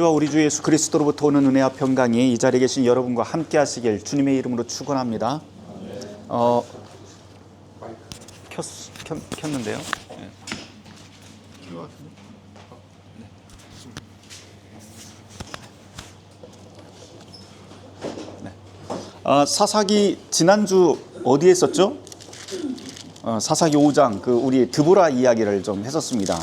우리 주 예수 그리스도로부터 오는 은혜와 평강이 이 자리에 계신 여러분과 함께 하시길 주님의 이름으로 축원합니다. 켰는데요. 네. 네. 사사기 지난주 어디에 있었죠? 사사기 5장 우리 드보라 이야기를 좀 했었습니다.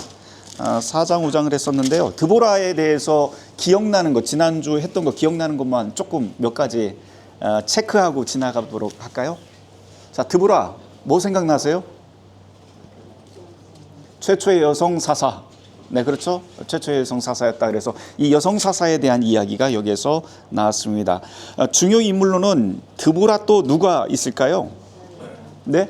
4장 5장을 했었는데요. 드보라에 대해서 기억나는 것, 지난주 했던 거 기억나는 것만 조금 몇 가지 체크하고 지나가도록 할까요? 자, 드보라 뭐 생각나세요? 최초의 여성 사사. 네, 그렇죠. 최초의 여성 사사였다. 그래서 이 여성 사사에 대한 이야기가 여기에서 나왔습니다. 중요 인물로는 드보라 또 누가 있을까요? 네?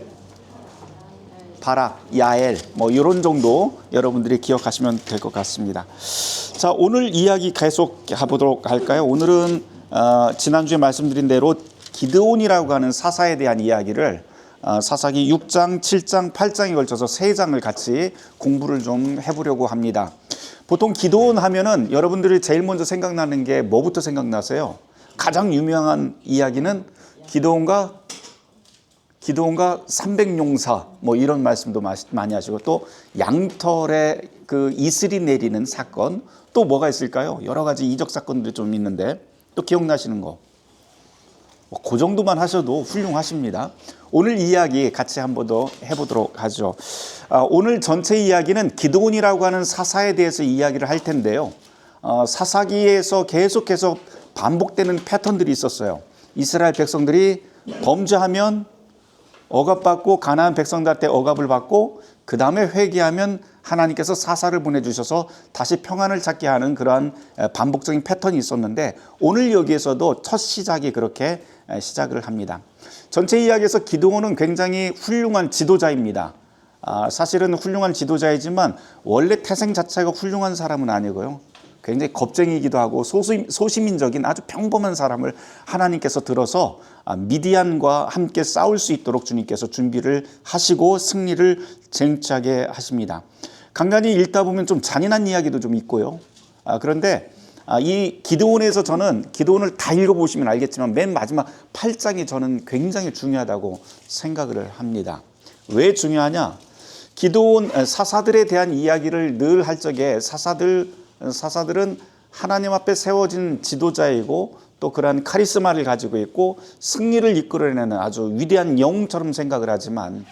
바락, 야엘, 이런 정도 여러분들이 기억하시면 될 것 같습니다. 자, 오늘 이야기 계속 해보도록 할까요? 오늘은 지난주에 말씀드린 대로 기드온이라고 하는 사사에 대한 이야기를 사사기 6장, 7장, 8장에 걸쳐서 3장을 같이 공부를 좀 해보려고 합니다. 보통 기드온 하면은 여러분들이 제일 먼저 생각나는 게 뭐부터 생각나세요? 가장 유명한 이야기는 기드온과 300용사 이런 말씀도 많이 하시고, 또 양털에 이슬이 내리는 사건, 또 뭐가 있을까요? 여러 가지 이적 사건들이 좀 있는데 또 기억나시는 거, 그 정도만 하셔도 훌륭하십니다. 오늘 이야기 같이 한번 더 해보도록 하죠. 오늘 전체 이야기는 기드온이라고 하는 사사에 대해서 이야기를 할 텐데요. 사사기에서 계속해서 반복되는 패턴들이 있었어요. 이스라엘 백성들이 범죄하면 억압받고, 가나안 백성들한테 억압을 받고, 그 다음에 회개하면 하나님께서 사사를 보내주셔서 다시 평안을 찾게 하는 그러한 반복적인 패턴이 있었는데, 오늘 여기에서도 첫 시작이 그렇게 시작을 합니다. 전체 이야기에서 기드온은 굉장히 훌륭한 지도자입니다. 사실은 훌륭한 지도자이지만 원래 태생 자체가 훌륭한 사람은 아니고요. 굉장히 겁쟁이기도 하고 소시민적인 아주 평범한 사람을 하나님께서 들어서 미디안과 함께 싸울 수 있도록 주님께서 준비를 하시고 승리를 쟁취하게 하십니다. 간간히 읽다 보면 좀 잔인한 이야기도 좀 있고요. 그런데 이 기드온에서 저는 기드온을 다 읽어보시면 알겠지만 맨 마지막 8장이 저는 굉장히 중요하다고 생각을 합니다. 왜 중요하냐? 기드온 사사들에 대한 이야기를 늘 할 적에 사사들은 하나님 앞에 세워진 지도자이고, 또 그러한 카리스마를 가지고 있고 승리를 이끌어내는 아주 위대한 영웅처럼 생각을 하지만,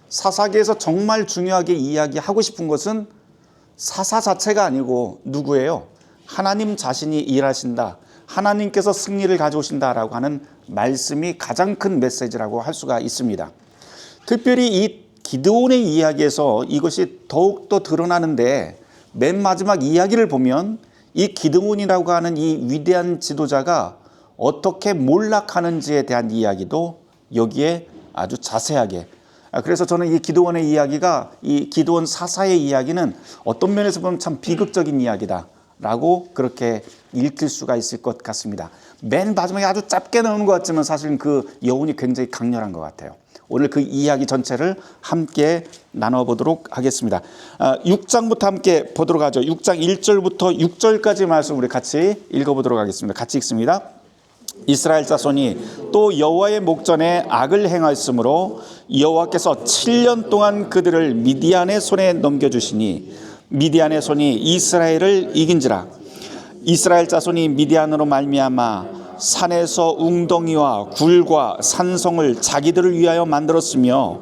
사사기에서 정말 중요하게 이야기하고 싶은 것은 사사 자체가 아니고 누구예요? 하나님 자신이 일하신다, 하나님께서 승리를 가져오신다라고 하는 말씀이 가장 큰 메시지라고 할 수가 있습니다. 특별히 이 기드온의 이야기에서 이것이 더욱더 드러나는데, 맨 마지막 이야기를 보면 이 기드온이라고 하는 이 위대한 지도자가 어떻게 몰락하는지에 대한 이야기도 여기에 아주 자세하게, 그래서 저는 이 기드온의 이야기가, 이 기드온 사사의 이야기는 어떤 면에서 보면 참 비극적인 이야기다 라고 그렇게 읽힐 수가 있을 것 같습니다. 맨 마지막에 아주 짧게 나오는 것 같지만 사실은 그 여운이 굉장히 강렬한 것 같아요. 오늘 그 이야기 전체를 함께 나눠보도록 하겠습니다. 6장부터 함께 보도록 하죠. 6장 1절부터 6절까지 말씀 우리 같이 읽어보도록 하겠습니다. 같이 읽습니다. 이스라엘 자손이 또 여호와의 목전에 악을 행하였으므로 여호와께서 7년 동안 그들을 미디안의 손에 넘겨주시니 미디안의 손이 이스라엘을 이긴지라. 이스라엘 자손이 미디안으로 말미암아 산에서 웅덩이와 굴과 산성을 자기들을 위하여 만들었으며,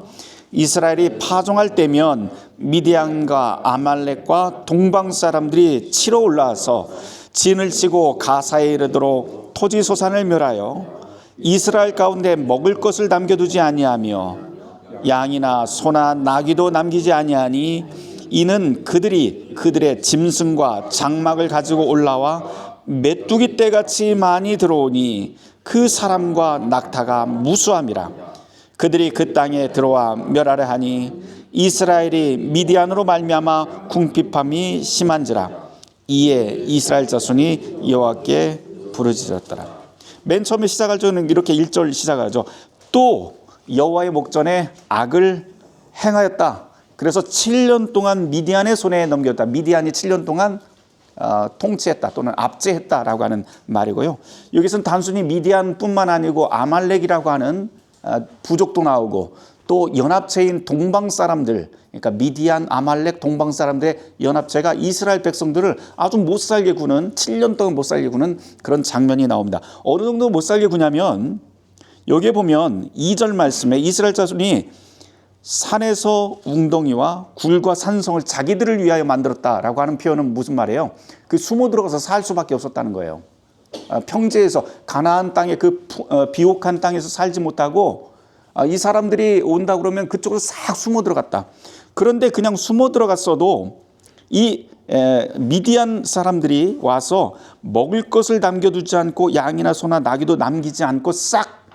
이스라엘이 파종할 때면 미디안과 아말렉과 동방 사람들이 치러 올라와서 진을 치고 가사에 이르도록 토지소산을 멸하여 이스라엘 가운데 먹을 것을 남겨두지 아니하며 양이나 소나 나귀도 남기지 아니하니, 이는 그들이 그들의 짐승과 장막을 가지고 올라와 메뚜기 떼같이 많이 들어오니 그 사람과 낙타가 무수함이라. 그들이 그 땅에 들어와 멸하려 하니 이스라엘이 미디안으로 말미암아 궁핍함이 심한지라. 이에 이스라엘 자손이 여호와께 부르짖었더라. 맨 처음에 시작할 때는 이렇게 1절 시작하죠. 또 여호와의 목전에 악을 행하였다. 그래서 7년 동안 미디안의 손에 넘겼다. 미디안이 7년 동안 통치했다 또는 압제했다라고 하는 말이고요. 여기서는 단순히 미디안뿐만 아니고 아말렉이라고 하는 부족도 나오고 또 연합체인 동방 사람들, 그러니까 미디안, 아말렉, 동방 사람들의 연합체가 이스라엘 백성들을 아주 못 살게 구는 7년 동안 못 살게 구는 그런 장면이 나옵니다. 어느 정도 못 살게 구냐면 여기에 보면 2절 말씀에 이스라엘 자손이 산에서 웅덩이와 굴과 산성을 자기들을 위하여 만들었다라고 하는 표현은 무슨 말이에요? 그 숨어 들어가서 살 수밖에 없었다는 거예요. 평지에서 가나안 땅에 그 비옥한 땅에서 살지 못하고 이 사람들이 온다 그러면 그쪽으로 싹 숨어 들어갔다. 그런데 그냥 숨어 들어갔어도 이 미디안 사람들이 와서 먹을 것을 남겨두지 않고 양이나 소나 나귀도 남기지 않고 싹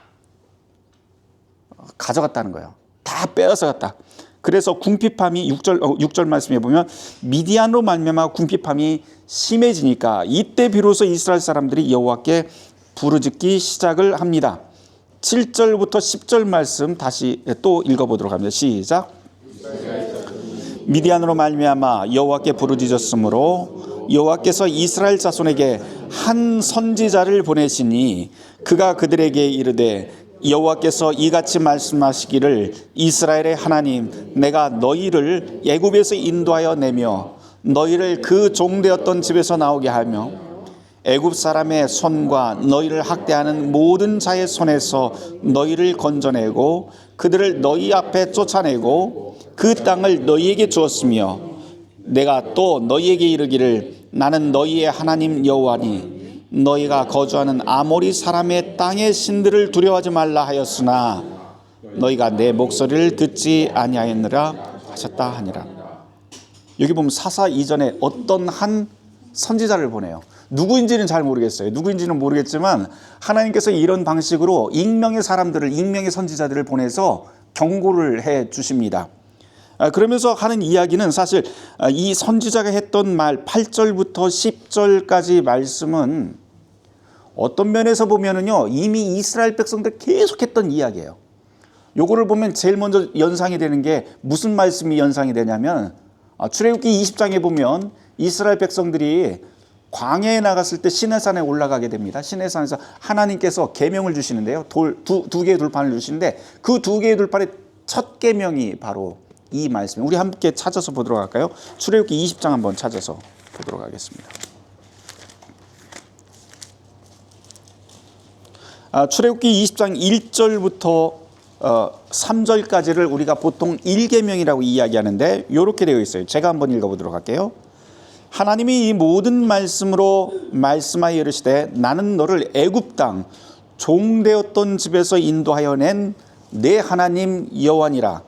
가져갔다는 거예요. 다 빼앗아 갔다. 그래서 궁핍함이 6절 말씀에 보면 미디안으로 말미암아 궁핍함이 심해지니까 이때 비로소 이스라엘 사람들이 여호와께 부르짖기 시작을 합니다. 7절부터 10절 말씀 다시 또 읽어보도록 합니다. 시작. 미디안으로 말미암아 여호와께 부르짖었으므로 여호와께서 이스라엘 자손에게 한 선지자를 보내시니 그가 그들에게 이르되 여호와께서 이같이 말씀하시기를 이스라엘의 하나님 내가 너희를 애굽에서 인도하여 내며 너희를 그 종되었던 집에서 나오게 하며 애굽 사람의 손과 너희를 학대하는 모든 자의 손에서 너희를 건져내고 그들을 너희 앞에 쫓아내고 그 땅을 너희에게 주었으며 내가 또 너희에게 이르기를 나는 너희의 하나님 여호와니 너희가 거주하는 아모리 사람의 땅의 신들을 두려워하지 말라 하였으나 너희가 내 목소리를 듣지 아니하였느라 하셨다 하니라. 여기 보면 사사 이전에 어떤 한 선지자를 보내요. 누구인지는 잘 모르겠어요. 누구인지는 모르겠지만 하나님께서 이런 방식으로 익명의 사람들을, 익명의 선지자들을 보내서 경고를 해 주십니다. 그러면서 하는 이야기는 사실 이 선지자가 했던 말 8절부터 10절까지 말씀은 어떤 면에서 보면은요 이미 이스라엘 백성들 계속했던 이야기예요. 요거를 보면 제일 먼저 연상이 되는 게 무슨 말씀이 연상이 되냐면 출애굽기 20장에 보면 이스라엘 백성들이 광야에 나갔을 때 시내산에 올라가게 됩니다. 시내산에서 하나님께서 계명을 주시는데요. 두 개의 돌판을 주시는데 그 두 개의 돌판의 첫 계명이 바로 이 말씀이에요. 우리 함께 찾아서 보도록 할까요? 출애굽기 20장 한번 찾아서 보도록 하겠습니다. 출애굽기 20장 1절부터 3절까지를 우리가 보통 1계명이라고 이야기하는데 이렇게 되어 있어요. 제가 한번 읽어보도록 할게요. 하나님이 이 모든 말씀으로 말씀하여 이르시되 나는 너를 애굽 땅 종되었던 집에서 인도하여 낸 내 하나님 여호와니라.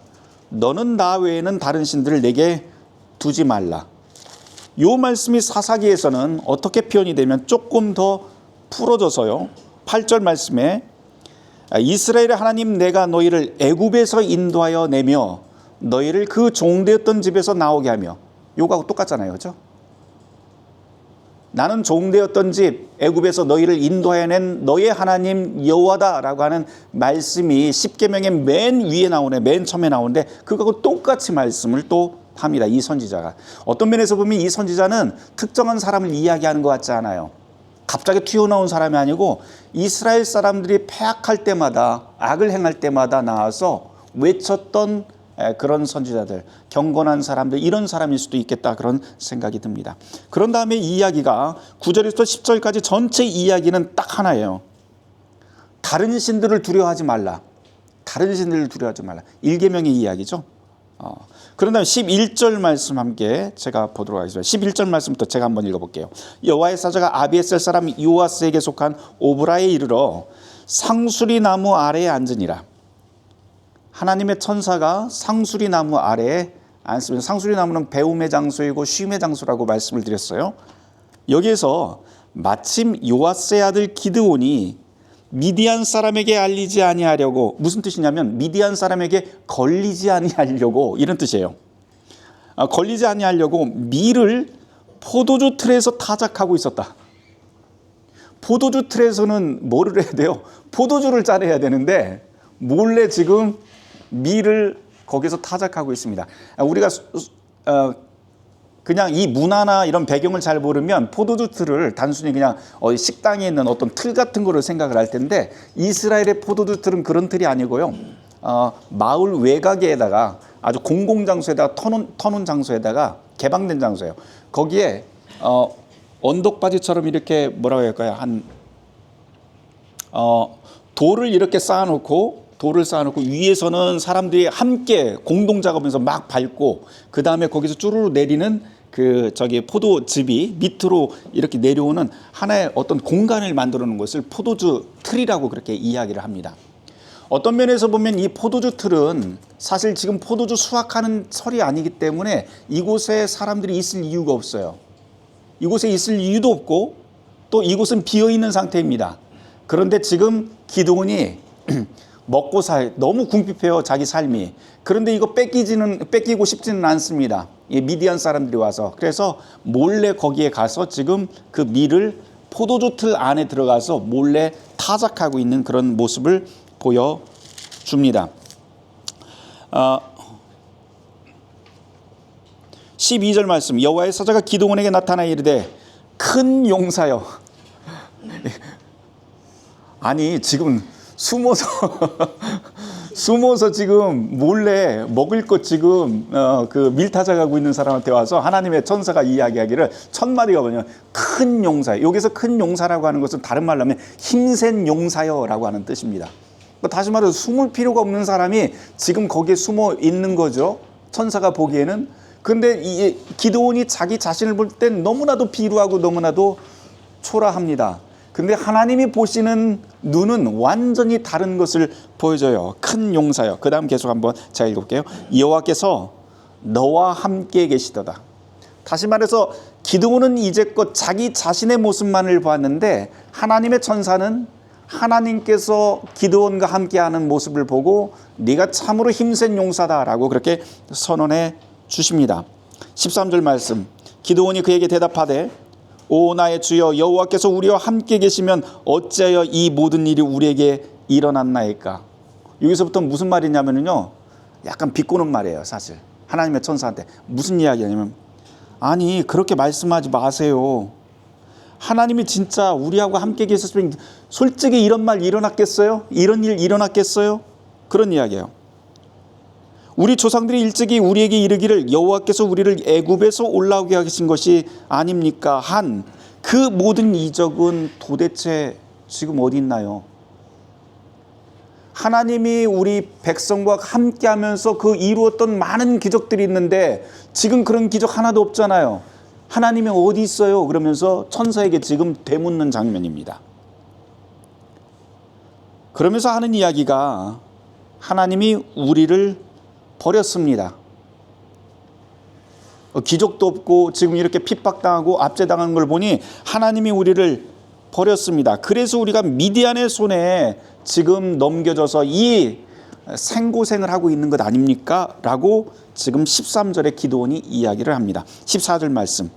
너는 나 외에는 다른 신들을 내게 두지 말라. 이 말씀이 사사기에서는 어떻게 표현이 되면 조금 더 풀어져서요. 8절 말씀에 이스라엘의 하나님 내가 너희를 애굽에서 인도하여 내며 너희를 그 종되었던 집에서 나오게 하며 요거하고 똑같잖아요. 그렇죠? 나는 종되었던 집 애굽에서 너희를 인도하여 낸 너의 하나님 여호와다라고 하는 말씀이 십계명의 맨 위에 나오네. 맨 처음에 나오는데 그거하고 똑같이 말씀을 또 합니다. 이 선지자가. 어떤 면에서 보면 이 선지자는 특정한 사람을 이야기하는 것 같지 않아요. 갑자기 튀어나온 사람이 아니고 이스라엘 사람들이 패악할 때마다 악을 행할 때마다 나와서 외쳤던 그런 선지자들, 경건한 사람들, 이런 사람일 수도 있겠다 그런 생각이 듭니다. 그런 다음에 이 이야기가 9절에서 10절까지 전체 이야기는 딱 하나예요. 다른 신들을 두려워하지 말라. 다른 신들을 두려워하지 말라. 1계명의 이야기죠. 그런 다음에 11절 말씀 함께 제가 보도록 하겠습니다. 11절 말씀부터 제가 한번 읽어볼게요. 여호와의 사자가 아비에셀 사람 요아스에게 속한 오브라에 이르러 상수리 나무 아래에 앉으니라. 하나님의 천사가 상수리 나무 아래에 앉으면 상수리 나무는 배움의 장소이고 쉼의 장소라고 말씀을 드렸어요. 여기에서 마침 요아스의 아들 기드온이 미디안 사람에게 알리지 아니하려고, 무슨 뜻이냐면 미디안 사람에게 걸리지 아니하려고 이런 뜻이에요. 걸리지 아니하려고 밀을 포도주 틀에서 타작하고 있었다. 포도주 틀에서는 뭐를 해야 돼요? 포도주를 짜내야 되는데 몰래 지금 밀을 거기서 타작하고 있습니다. 우리가 그냥 이 문화나 이런 배경을 잘 모르면 포도주 틀을 단순히 그냥 식당에 있는 어떤 틀 같은 거를 생각을 할 텐데, 이스라엘의 포도주 틀은 그런 틀이 아니고요. 마을 외곽에다가 아주 공공장소에다가 터놓은 장소에다가 개방된 장소예요. 거기에 언덕바지처럼 이렇게 뭐라고 할까요? 돌을 이렇게 쌓아놓고 위에서는 사람들이 함께 공동 작업하면서 막 밟고, 그 다음에 거기서 쭈루루 내리는 포도즙이 밑으로 이렇게 내려오는 하나의 어떤 공간을 만들어 놓은 것을 포도주 틀이라고 그렇게 이야기를 합니다. 어떤 면에서 보면 이 포도주 틀은 사실 지금 포도주 수확하는 설이 아니기 때문에 이곳에 사람들이 있을 이유가 없어요. 이곳에 있을 이유도 없고 또 이곳은 비어 있는 상태입니다. 그런데 지금 기드온이 먹고 너무 궁핍해요, 자기 삶이. 그런데 이거 뺏기고 싶지는 않습니다. 이 미디안 사람들이 와서. 그래서 몰래 거기에 가서 지금 그 밀을 포도주 틀 안에 들어가서 몰래 타작하고 있는 그런 모습을 보여줍니다. 12절 말씀, 여호와의 사자가 기드온에게 나타나 이르되 큰 용사여. 아니 지금 숨어서 지금 몰래 먹을 것 지금 그 밀타작하고 있는 사람한테 와서 하나님의 천사가 이야기하기를 첫 마디가 뭐냐면 큰 용사. 여기서 큰 용사라고 하는 것은 다른 말로 하면 힘센 용사여라고 하는 뜻입니다. 다시 말해서 숨을 필요가 없는 사람이 지금 거기에 숨어 있는 거죠, 천사가 보기에는. 근데 이 기드온이 자기 자신을 볼 땐 너무나도 비루하고 너무나도 초라합니다. 근데 하나님이 보시는 눈은 완전히 다른 것을 보여줘요. 큰 용사요. 그 다음 계속 한번 제가 읽어볼게요. 여호와께서 너와 함께 계시도다. 다시 말해서 기드온은 이제껏 자기 자신의 모습만을 보았는데, 하나님의 천사는 하나님께서 기드온과 함께하는 모습을 보고 네가 참으로 힘센 용사다라고 그렇게 선언해 주십니다. 13절 말씀, 기드온이 그에게 대답하되 오 나의 주여, 여호와께서 우리와 함께 계시면 어찌하여 이 모든 일이 우리에게 일어났나이까. 여기서부터 무슨 말이냐면요, 약간 비꼬는 말이에요. 사실 하나님의 천사한테 무슨 이야기냐면, 아니 그렇게 말씀하지 마세요. 하나님이 진짜 우리하고 함께 계셨으면 솔직히 이런 말 일어났겠어요? 이런 일 일어났겠어요? 그런 이야기예요. 우리 조상들이 일찍이 우리에게 이르기를 여호와께서 우리를 애굽에서 올라오게 하신 것이 아닙니까? 한 그 모든 이적은 도대체 지금 어디 있나요? 하나님이 우리 백성과 함께하면서 그 이루었던 많은 기적들이 있는데 지금 그런 기적 하나도 없잖아요. 하나님이 어디 있어요? 그러면서 천사에게 지금 되묻는 장면입니다. 그러면서 하는 이야기가 하나님이 우리를 버렸습니다. 기적도 없고 지금 이렇게 핍박당하고 압제당한 걸 보니 하나님이 우리를 버렸습니다. 그래서 우리가 미디안의 손에 지금 넘겨져서 이 생고생을 하고 있는 것 아닙니까? 라고 지금 13절에 기드온이 이야기를 합니다. 14절 말씀,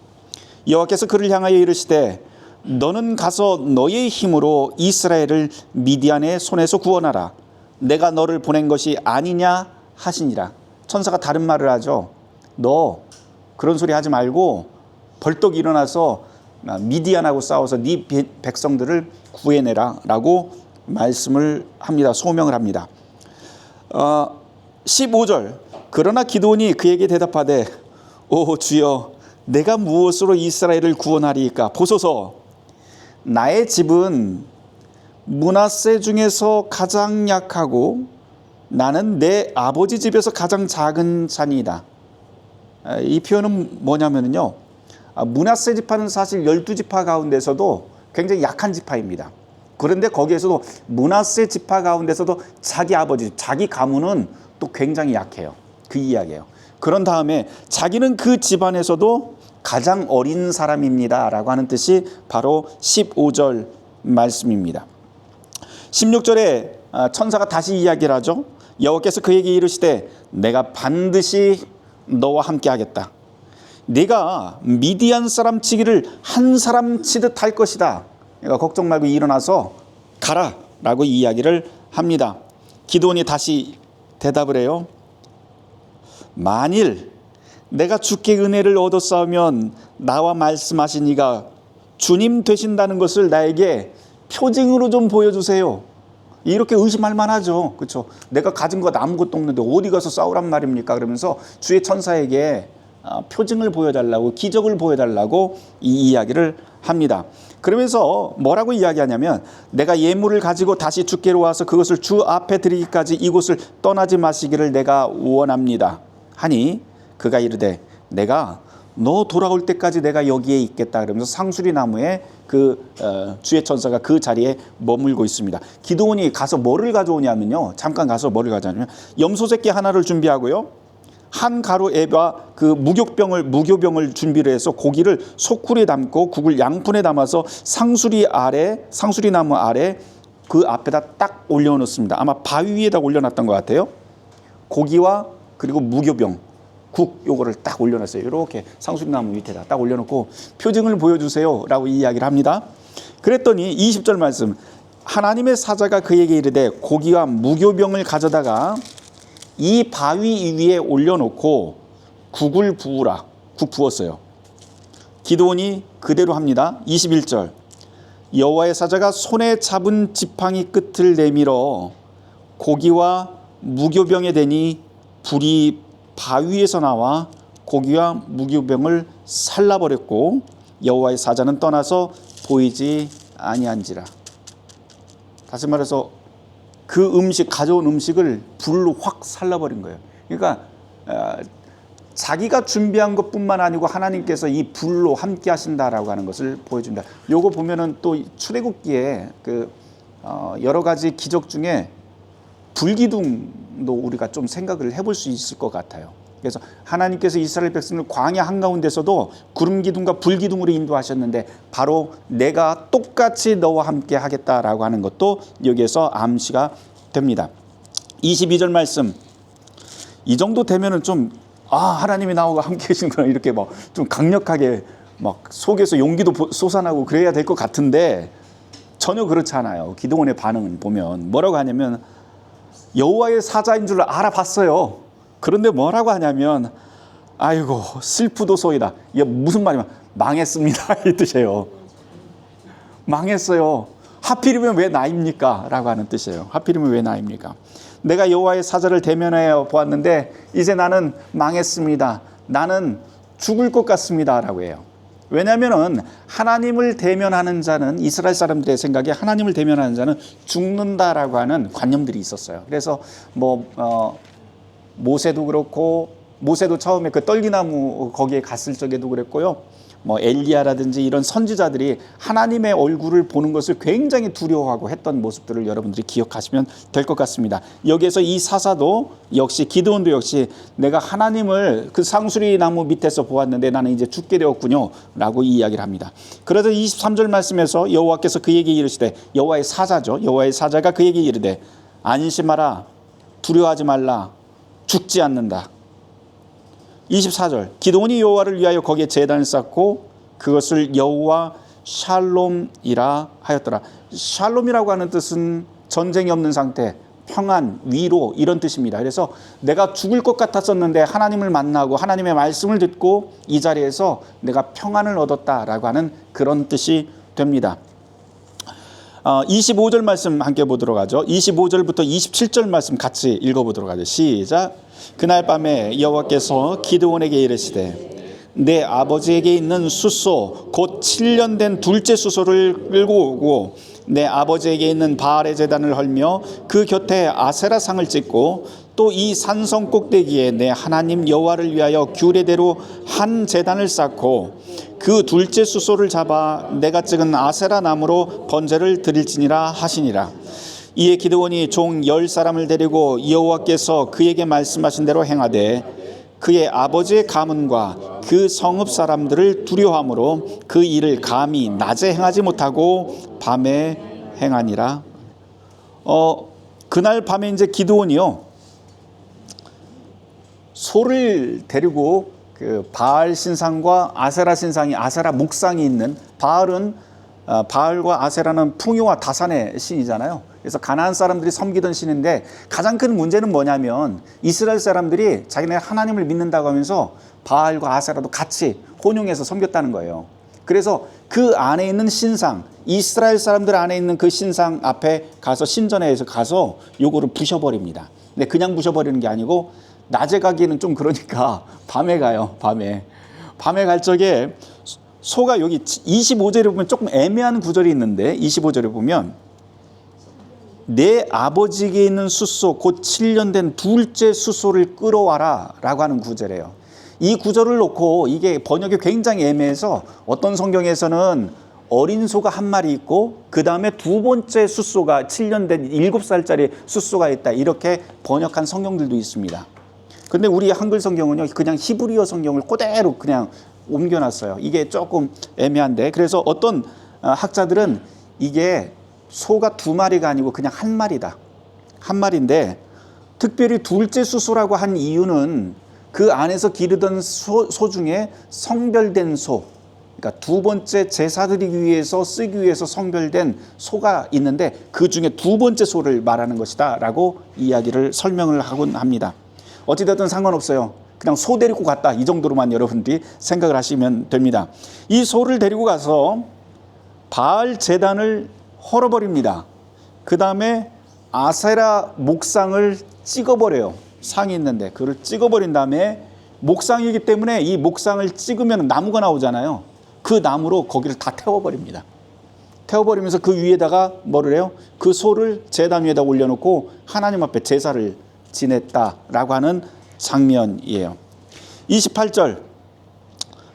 여호와께서 그를 향하여 이르시되 너는 가서 너의 힘으로 이스라엘을 미디안의 손에서 구원하라. 내가 너를 보낸 것이 아니냐 하시니라. 천사가 다른 말을 하죠. 너 그런 소리 하지 말고 벌떡 일어나서 미디안하고 싸워서 네 백성들을 구해내라 라고 말씀을 합니다. 소명을 합니다. 15절, 그러나 기드온이 그에게 대답하되 오 주여, 내가 무엇으로 이스라엘을 구원하리이까? 보소서, 나의 집은 므낫세 중에서 가장 약하고 나는 내 아버지 집에서 가장 작은 자니이다. 이 표현은 뭐냐면요, 므낫세 지파는 사실 12지파 가운데서도 굉장히 약한 지파입니다. 그런데 거기에서도 므낫세 지파 가운데서도 자기 아버지, 자기 가문은 또 굉장히 약해요. 그 이야기예요. 그런 다음에 자기는 그 집안에서도 가장 어린 사람입니다 라고 하는 뜻이 바로 15절 말씀입니다. 16절에 천사가 다시 이야기를 하죠. 여호와께서 그에게 이르시되 내가 반드시 너와 함께 하겠다. 네가 미디안 사람 치기를 한 사람 치듯 할 것이다. 그러니까 걱정 말고 일어나서 가라 라고 이야기를 합니다. 기드온이 다시 대답을 해요. 만일 내가 주께 은혜를 얻었사오면 나와 말씀하신 이가 주님 되신다는 것을 나에게 표징으로 좀 보여주세요. 이렇게 의심할 만하죠. 그렇죠? 내가 가진 것 아무것도 없는데 어디 가서 싸우란 말입니까? 그러면서 주의 천사에게 표징을 보여달라고, 기적을 보여달라고 이 이야기를 합니다. 그러면서 뭐라고 이야기하냐면, 내가 예물을 가지고 다시 주께로 와서 그것을 주 앞에 드리기까지 이곳을 떠나지 마시기를 내가 원합니다 하니, 그가 이르되 내가 너 돌아올 때까지 내가 여기에 있겠다 그러면서 상수리 나무에 주의 천사가 그 자리에 머물고 있습니다. 기드온이 가서 뭐를 가져오냐면요, 잠깐 가서 뭐를 가져오냐면 염소 새끼 하나를 준비하고요, 한 가루 에바 무교병을 준비를 해서 고기를 소쿠리에 담고 국을 양푼에 담아서 상수리 나무 아래 그 앞에다 딱 올려놓습니다. 아마 바위 위에다 올려놨던 것 같아요. 고기와 그리고 무교병 국 요거를 딱 올려놨어요. 이렇게 상수리나무 밑에다 딱 올려놓고 표징을 보여주세요 라고 이야기를 합니다. 그랬더니 20절 말씀, 하나님의 사자가 그에게 이르되 고기와 무교병을 가져다가 이 바위 위에 올려놓고 국을 부으라. 국 부었어요. 기드온이 그대로 합니다. 21절, 여호와의 사자가 손에 잡은 지팡이 끝을 내밀어 고기와 무교병에 대니 불이 바위에서 나와 고기와 무교병을 살라버렸고 여호와의 사자는 떠나서 보이지 아니한지라. 다시 말해서 그 가져온 음식을 불로 확 살라버린 거예요. 그러니까 자기가 준비한 것뿐만 아니고 하나님께서 이 불로 함께 하신다라고 하는 것을 보여준다. 요거 보면은 또 출애굽기에 여러 가지 기적 중에 불기둥도 우리가 좀 생각을 해볼 수 있을 것 같아요. 그래서 하나님께서 이스라엘 백성을 광야 한가운데서도 구름기둥과 불기둥으로 인도하셨는데 바로 내가 똑같이 너와 함께 하겠다라고 하는 것도 여기에서 암시가 됩니다. 22절 말씀, 이 정도 되면은 좀 하나님이 나와 함께 계시는구나 이렇게 좀 강력하게 속에서 용기도 솟아나고 그래야 될 것 같은데 전혀 그렇지 않아요. 기드온의 반응은 보면 뭐라고 하냐면 여호와의 사자인 줄 알아봤어요. 그런데 뭐라고 하냐면 아이고 슬프도소이다. 이게 무슨 말이냐, 망했습니다 이 뜻이에요. 망했어요. 하필이면 왜 나입니까? 라고 하는 뜻이에요. 하필이면 왜 나입니까? 내가 여호와의 사자를 대면해 보았는데 이제 나는 망했습니다. 나는 죽을 것 같습니다 라고 해요. 왜냐하면 하나님을 대면하는 자는, 이스라엘 사람들의 생각에 하나님을 대면하는 자는 죽는다라고 하는 관념들이 있었어요. 그래서 모세도 그렇고, 모세도 처음에 그 떨기나무 거기에 갔을 적에도 그랬고요, 엘리야라든지 이런 선지자들이 하나님의 얼굴을 보는 것을 굉장히 두려워하고 했던 모습들을 여러분들이 기억하시면 될 것 같습니다. 여기에서 이 사사도 역시, 기드온도 역시 내가 하나님을 그 상수리 나무 밑에서 보았는데 나는 이제 죽게 되었군요 라고 이야기를 합니다. 그래서 23절 말씀에서 여호와께서 그에게 이르시되, 여호와의 사자죠, 여호와의 사자가 그에게 이르되 안심하라, 두려워하지 말라, 죽지 않는다. 24절, 기드온이 여호와를 위하여 거기에 제단을 쌓고 그것을 여호와 샬롬이라 하였더라. 샬롬이라고 하는 뜻은 전쟁이 없는 상태, 평안, 위로 이런 뜻입니다. 그래서 내가 죽을 것 같았었는데 하나님을 만나고 하나님의 말씀을 듣고 이 자리에서 내가 평안을 얻었다라고 하는 그런 뜻이 됩니다. 25절 말씀 함께 보도록 하죠. 25절부터 27절 말씀 같이 읽어보도록 하죠. 시작. 그날 밤에 여호와께서 기드온에게 이르시되 내 아버지에게 있는 숫소 곧 7년 된 둘째 숫소를 끌고 오고 내 아버지에게 있는 바알의 제단을 헐며 그 곁에 아세라 상을 찍고 또 이 산성 꼭대기에 내 하나님 여호와를 위하여 규례대로 한 제단을 쌓고 그 둘째 숫소를 잡아 내가 찍은 아세라 나무로 번제를 드릴지니라 하시니라. 이에 기드온이 종 10사람을 데리고 여호와께서 그에게 말씀하신 대로 행하되 그의 아버지의 가문과 그 성읍 사람들을 두려워함으로 그 일을 감히 낮에 행하지 못하고 밤에 행하니라. 그날 밤에 이제 기드온이요, 소를 데리고 그 바알 신상과 아세라 신상이, 아세라 목상이 있는, 바알과 아세라는 풍요와 다산의 신이잖아요. 그래서 가나안 사람들이 섬기던 신인데 가장 큰 문제는 뭐냐면 이스라엘 사람들이 자기네 하나님을 믿는다고 하면서 바알과 아세라도 같이 혼용해서 섬겼다는 거예요. 그래서 그 안에 있는 신상, 이스라엘 사람들 안에 있는 그 신상 앞에 가서 신전에서 가서 요거를 부셔버립니다. 근데 그냥 부셔버리는 게 아니고 낮에 가기에는 좀 그러니까 밤에 가요. 밤에 갈 적에 소가 여기 25절에 보면 조금 애매한 구절이 있는데 25절에 보면 내 아버지에게 있는 숫소 곧 7년 된 둘째 숫소를 끌어와라 라고 하는 구절이에요. 이 구절을 놓고 이게 번역이 굉장히 애매해서 어떤 성경에서는 어린 소가 한 마리 있고 그 다음에 두 번째 숫소가 7년 된 7살짜리 숫소가 있다 이렇게 번역한 성경들도 있습니다. 근데 우리 한글 성경은요 그냥 히브리어 성경을 그대로 그냥 옮겨놨어요. 이게 조금 애매한데 그래서 어떤 학자들은 이게 소가 두 마리가 아니고 그냥 한 마리다. 한 마리인데 특별히 둘째 숫소라고 한 이유는 그 안에서 기르던 소 중에 성별된 소, 그러니까 두 번째 제사 드리기 위해서 쓰기 위해서 성별된 소가 있는데 그 중에 두 번째 소를 말하는 것이다 라고 이야기를 설명을 하곤 합니다. 어찌됐든 상관없어요. 그냥 소 데리고 갔다 이 정도로만 여러분들이 생각을 하시면 됩니다. 이 소를 데리고 가서 바알 제단을 헐어버립니다. 그 다음에 아세라 목상을 찍어버려요. 상이 있는데 그걸 찍어버린 다음에 목상이기 때문에 이 목상을 찍으면 나무가 나오잖아요. 그 나무로 거기를 다 태워버립니다. 태워버리면서 그 위에다가 뭐를 해요? 그 소를 제단 위에다 올려놓고 하나님 앞에 제사를 지냈다라고 하는 장면이에요. 28절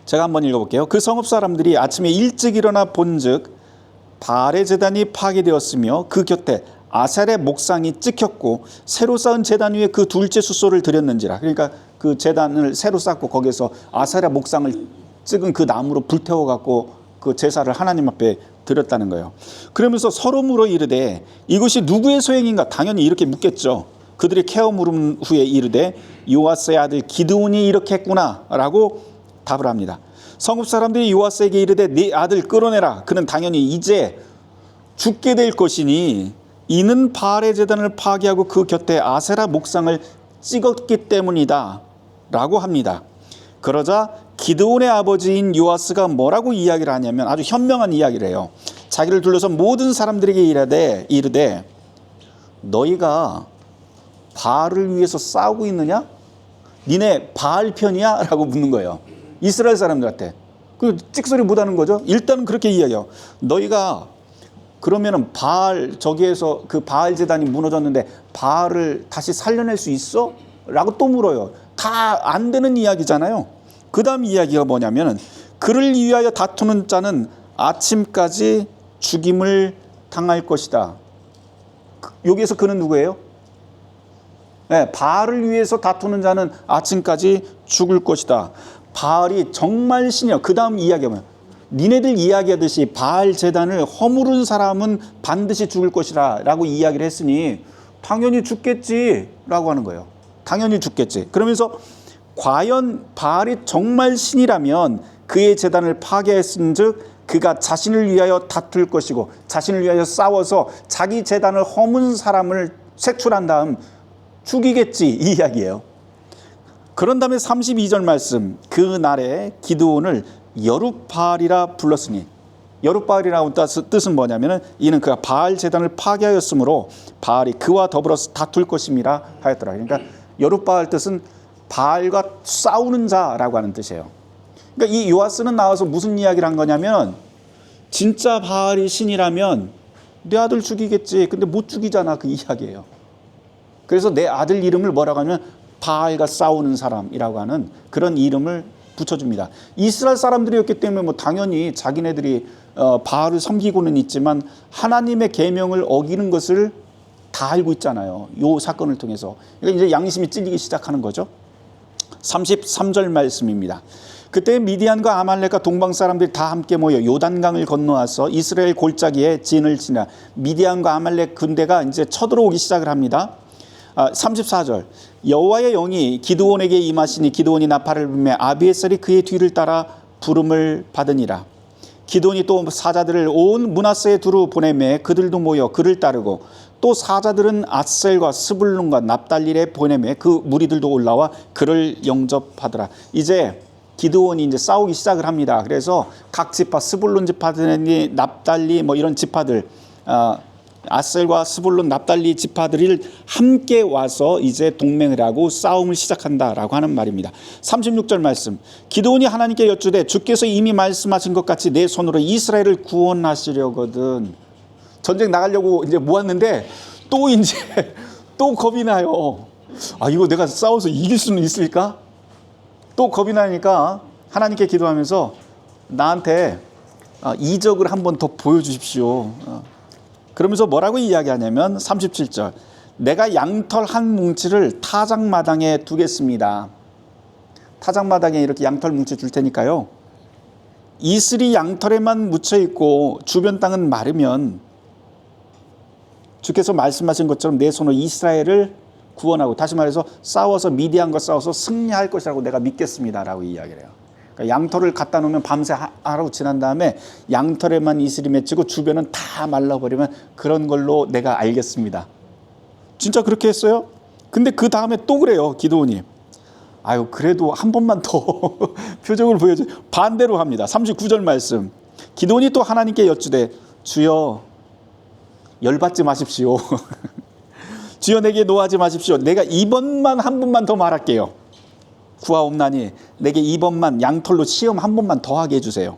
제가 한번 읽어볼게요. 그 성읍 사람들이 아침에 일찍 일어나 본즉 바알의 제단이 파괴되었으며 그 곁에 아셀의 목상이 찍혔고 새로 쌓은 제단 위에 그 둘째 숫소를 드렸는지라. 그러니까 그 제단을 새로 쌓고 거기에서 아셀의 목상을 찍은 그 나무로 불태워 갖고 그 제사를 하나님 앞에 드렸다는 거예요. 그러면서 서로 물어 이르되 이것이 누구의 소행인가? 당연히 이렇게 묻겠죠. 그들이 케어 물은 후에 이르되 요아스의 아들 기드온이 이렇게 했구나 라고 답을 합니다. 성읍 사람들이 요아스에게 이르되 네 아들 끌어내라. 그는 당연히 이제 죽게 될 것이니 이는 바알의 제단을 파괴하고 그 곁에 아세라 목상을 찍었기 때문이다 라고 합니다. 그러자 기드온의 아버지인 요아스가 뭐라고 이야기를 하냐면 아주 현명한 이야기를 해요. 자기를 둘러서 모든 사람들에게 이르되 너희가 바알을 위해서 싸우고 있느냐? 니네 바알 편이야? 라고 묻는 거예요. 이스라엘 사람들한테. 그 찍소리 못하는 거죠. 일단은 그렇게 이야기해요. 너희가 그러면은 바알 저기에서 그 바알 제단이 무너졌는데 바알을 다시 살려낼 수 있어? 라고 또 물어요. 다 안 되는 이야기잖아요. 그 다음 이야기가 뭐냐면은 그를 위하여 다투는 자는 아침까지 죽임을 당할 것이다. 여기에서 그는 누구예요? 네, 바알을 위해서 다투는 자는 아침까지 죽을 것이다. 바알이 정말 신이야. 그 다음 이야기가 뭐야? 니네들 이야기하듯이 바알 제단을 허물은 사람은 반드시 죽을 것이라 라고 이야기를 했으니 당연히 죽겠지 라고 하는 거예요. 당연히 죽겠지. 그러면서 과연 바알이 정말 신이라면 그의 제단을 파괴했은 즉 그가 자신을 위하여 다툴 것이고 자신을 위하여 싸워서 자기 제단을 허문 사람을 색출한 다음 죽이겠지 이 이야기예요. 그런 다음에 32절 말씀 그 날에 기드온을 여룻바알이라 불렀으니 여룻바알이라는 뜻은 뭐냐면은 이는 그가 바알 제단을 파괴하였으므로 바알이 그와 더불어서 다툴 것임이라 하였더라. 그러니까 여룻바알 뜻은 바알과 싸우는 자라고 하는 뜻이에요. 그러니까 이 요아스는 나와서 무슨 이야기를 한 거냐면 진짜 바알이 신이라면 내 아들 죽이겠지. 근데 못 죽이잖아 그 이야기예요. 그래서 내 아들 이름을 뭐라고 하면 바알과 싸우는 사람이라고 하는 그런 이름을 붙여줍니다. 이스라엘 사람들이었기 때문에 뭐 당연히 자기네들이 바알을 섬기고는 있지만 하나님의 계명을 어기는 것을 다 알고 있잖아요. 이 사건을 통해서. 그러니까 이제 양심이 찔리기 시작하는 거죠. 33절 말씀입니다. 그때 미디안과 아말렉과 동방 사람들이 다 함께 모여 요단강을 건너와서 이스라엘 골짜기에 진을 치나 미디안과 아말렉 군대가 이제 쳐들어오기 시작을 합니다. 34절 여호와의 영이 기드온에게 임하시니 기드온이 나팔을 불며 아비에셀이 그의 뒤를 따라 부름을 받으니라. 기드온이 또 사자들을 온 므낫세에 두루 보내매 그들도 모여 그를 따르고 또 사자들은 아셀과 스불룬과 납달리에 보내매 그 무리들도 올라와 그를 영접하더라. 이제 기드온이 이제 싸우기 시작을 합니다. 그래서 각 지파, 스불룬 지파들이 납달리 뭐 이런 지파들, 아셀과 스불룬, 납달리 지파들이 함께 와서 이제 동맹을 하고 싸움을 시작한다라고 하는 말입니다. 36절 말씀. 기드온이 하나님께 여쭈되 주께서 이미 말씀하신 것 같이 내 손으로 이스라엘을 구원하시려거든. 전쟁 나가려고 이제 모았는데 또 이제 또 겁이 나요. 이거 내가 싸워서 이길 수는 있을까? 또 겁이 나니까 하나님께 기도하면서 나한테 이적을 한번 더 보여주십시오. 그러면서 뭐라고 이야기하냐면 37절. 내가 양털 한 뭉치를 타작마당에 두겠습니다. 타작마당에 이렇게 양털 뭉치 줄 테니까요. 이슬이 양털에만 묻혀 있고 주변 땅은 마르면 주께서 말씀하신 것처럼 내 손으로 이스라엘을 구원하고, 다시 말해서 싸워서 미디안과 싸워서 승리할 것이라고 내가 믿겠습니다라고 이야기를 해요. 그러니까 양털을 갖다 놓으면 밤새 하루 지난 다음에 양털에만 이슬이 맺히고 주변은 다 말라버리면 그런 걸로 내가 알겠습니다. 진짜 그렇게 했어요. 근데 그 다음에 또 그래요. 기드온이. 그래도 한 번만 더 표정을 보여줘. 반대로 합니다. 39절 말씀. 기드온이 또 하나님께 여쭈되 주여 열받지 마십시오. 주여 내게 노하지 마십시오. 내가 이번만 한 번만 더 말할게요. 구하옵나니 내게 이번만 양털로 시험 한 번만 더 하게 해주세요.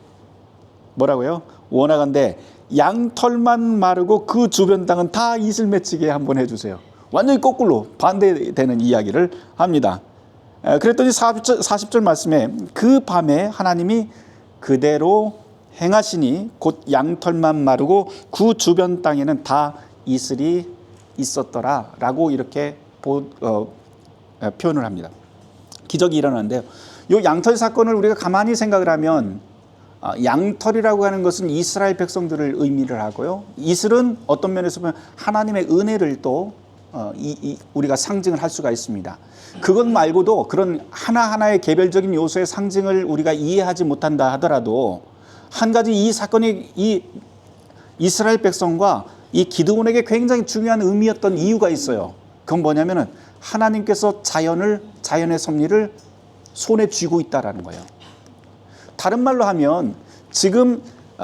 뭐라고요? 원하건대 양털만 마르고 그 주변 땅은 다 이슬 맺히게 한번 해주세요. 완전히 거꾸로 반대되는 이야기를 합니다. 그랬더니 40절 말씀에 그 밤에 하나님이 그대로 행하시니 곧 양털만 마르고 그 주변 땅에는 다 이슬이 있었더라 라고 이렇게 표현을 합니다. 기적이 일어나는데요. 이 양털 사건을 우리가 가만히 생각을 하면 양털이라고 하는 것은 이스라엘 백성들을 의미를 하고요. 이슬은 어떤 면에서 보면 하나님의 은혜를 또 우리가 상징을 할 수가 있습니다. 그것 말고도 그런 하나하나의 개별적인 요소의 상징을 우리가 이해하지 못한다 하더라도 한 가지 이 사건이 이 이스라엘 백성과 이 기드온에게 굉장히 중요한 의미였던 이유가 있어요. 그건 뭐냐면은 하나님께서 자연의 섭리를 손에 쥐고 있다라는 거예요. 다른 말로 하면 지금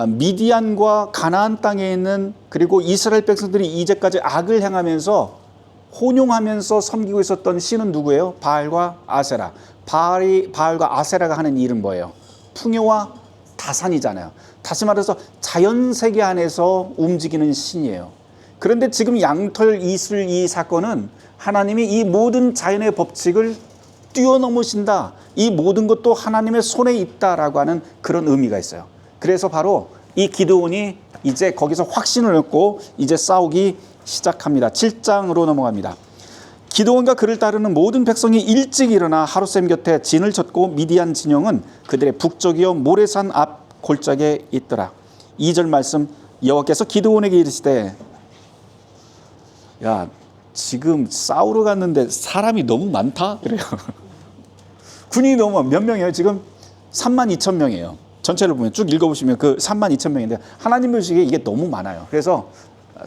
미디안과 가나안 땅에 있는, 그리고 이스라엘 백성들이 이제까지 악을 행하면서 혼용하면서 섬기고 있었던 신은 누구예요? 바알과 아세라. 바알과 아세라가 하는 일은 뭐예요? 풍요와 다산이잖아요. 다시 말해서 자연 세계 안에서 움직이는 신이에요. 그런데 지금 양털 이슬 이 사건은 하나님이 이 모든 자연의 법칙을 뛰어넘으신다. 이 모든 것도 하나님의 손에 있다라고 하는 그런 의미가 있어요. 그래서 바로 이 기드온이 이제 거기서 확신을 얻고 이제 싸우기 시작합니다. 7장으로 넘어갑니다. 기드온과 그를 따르는 모든 백성이 일찍 일어나 하룻샘 곁에 진을 쳤고 미디안 진영은 그들의 북쪽이요 모레산 앞 골짜기에 있더라. 2절 말씀. 여호와께서 기드온에게 이르시되, 야, 지금 싸우러 갔는데 사람이 너무 많다? 그래요. 군인이 너무 몇 명이에요? 지금 32,000명이에요. 전체를 보면 쭉 읽어보시면 그 32,000명인데 하나님 보시기에 이게 너무 많아요. 그래서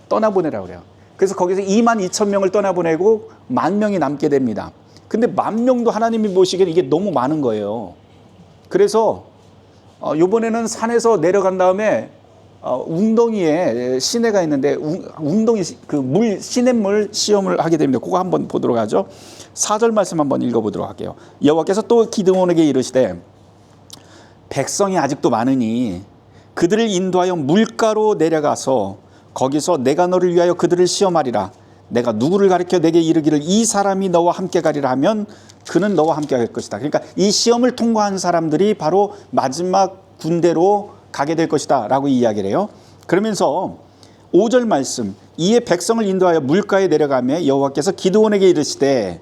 떠나보내라고 그래요. 그래서 거기서 22,000명을 떠나보내고 10,000명이 남게 됩니다. 근데 10,000명도 하나님이 보시기에 이게 너무 많은 거예요. 그래서 이번에는 산에서 내려간 다음에 웅덩이에 시내가 있는데 웅덩이 그 물 시냇물 시험을 하게 됩니다. 그거 한번 보도록 하죠. 4절 말씀 한번 읽어보도록 할게요. 여호와께서 또 기드온에게 이르시되, 백성이 아직도 많으니 그들을 인도하여 물가로 내려가서 거기서 내가 너를 위하여 그들을 시험하리라. 내가 누구를 가리켜 내게 이르기를 이 사람이 너와 함께 가리라 하면 그는 너와 함께 갈 것이다. 그러니까 이 시험을 통과한 사람들이 바로 마지막 군대로 가게 될 것이다 라고 이야기를 해요. 그러면서 5절 말씀. 이에 백성을 인도하여 물가에 내려가며 여호와께서 기드온에게 이르시되,